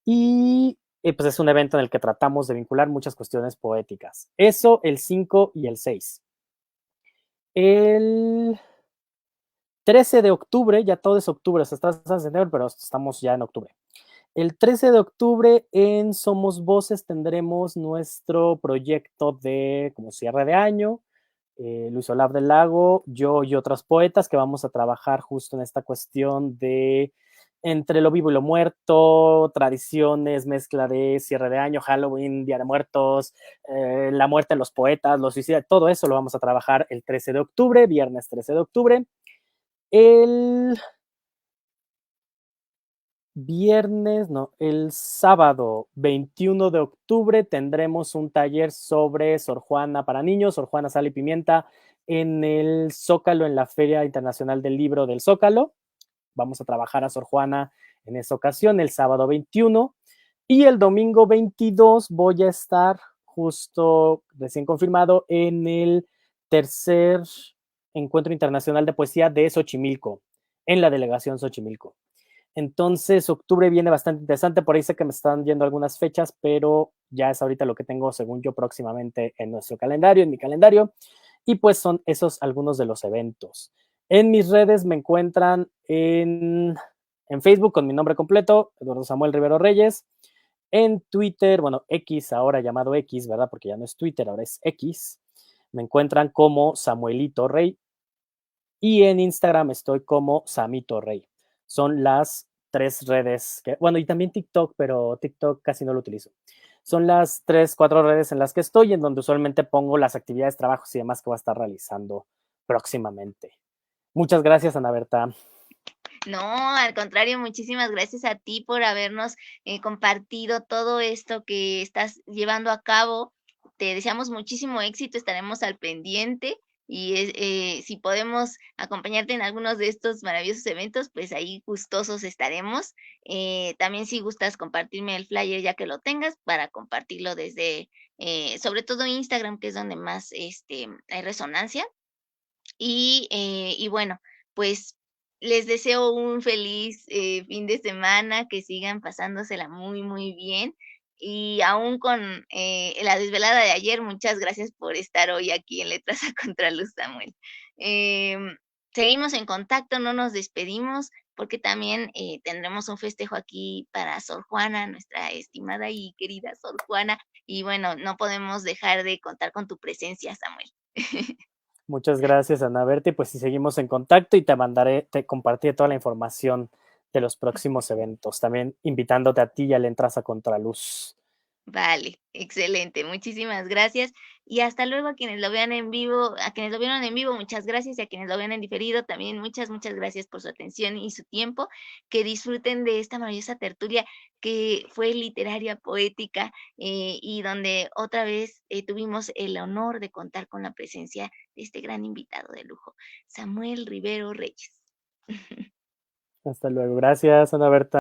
Speaker 2: Y pues es un evento en el que tratamos de vincular muchas cuestiones poéticas. Eso el 5 y el 6. El 13 de octubre, ya todo es octubre, o sea, estás en septiembre, pero estamos ya en octubre. El 13 de octubre en Somos Voces tendremos nuestro proyecto de como cierre de año. Luis Olaf del Lago, yo y otros poetas que vamos a trabajar justo en esta cuestión de entre lo vivo y lo muerto, tradiciones, mezcla de cierre de año, Halloween, Día de Muertos, la muerte en los poetas, los suicidios, todo eso lo vamos a trabajar el 13 de octubre, viernes 13 de octubre. El viernes, no, el sábado 21 de octubre tendremos un taller sobre Sor Juana para niños, Sor Juana Sal y Pimienta, en el Zócalo, en la Feria Internacional del Libro del Zócalo. Vamos a trabajar a Sor Juana en esa ocasión, el sábado 21. Y el domingo 22 voy a estar justo recién confirmado en el tercer encuentro internacional de poesía de Xochimilco, en la delegación Xochimilco. Entonces, octubre viene bastante interesante. Por ahí sé que me están yendo algunas fechas, pero ya es ahorita lo que tengo, según yo, próximamente en nuestro calendario, en mi calendario. Y pues son esos algunos de los eventos. En mis redes me encuentran en Facebook con mi nombre completo, Eduardo Samuel Rivero Reyes. En Twitter, bueno, X, ahora llamado X, ¿verdad? Porque ya no es Twitter, ahora es X. Me encuentran como Samuelito Rey. Y en Instagram estoy como Samito Rey. Son las 3 redes que, bueno, y también TikTok, pero TikTok casi no lo utilizo. Son las 3, 4 redes en las que estoy, en donde usualmente pongo las actividades, trabajos y demás que voy a estar realizando próximamente. Muchas gracias, Ana Berta.
Speaker 1: No, al contrario, muchísimas gracias a ti por habernos compartido todo esto que estás llevando a cabo. Te deseamos muchísimo éxito, estaremos al pendiente y si podemos acompañarte en algunos de estos maravillosos eventos, pues ahí gustosos estaremos. También si gustas compartirme el flyer ya que lo tengas para compartirlo desde, sobre todo Instagram, que es donde más hay resonancia. Y bueno, pues les deseo un feliz fin de semana, que sigan pasándosela muy, muy bien. Y aún con la desvelada de ayer, muchas gracias por estar hoy aquí en Letras a Contraluz, Samuel. Em, Seguimos en contacto, no nos despedimos, porque también tendremos un festejo aquí para Sor Juana, nuestra estimada y querida Sor Juana. Y bueno, no podemos dejar de contar con tu presencia, Samuel.
Speaker 2: Muchas gracias, Ana Berta, y pues si seguimos en contacto y te compartiré toda la información de los próximos eventos, también invitándote a ti y al Entras a Contraluz.
Speaker 1: Vale, excelente. Muchísimas gracias. Y hasta luego a quienes lo vean en vivo, a quienes lo vieron en vivo, muchas gracias. Y a quienes lo vean en diferido, también muchas, muchas gracias por su atención y su tiempo. Que disfruten de esta maravillosa tertulia que fue literaria, poética, y donde otra vez tuvimos el honor de contar con la presencia de este gran invitado de lujo, Samuel Rivero Reyes.
Speaker 2: Hasta luego. Gracias, Ana Berta.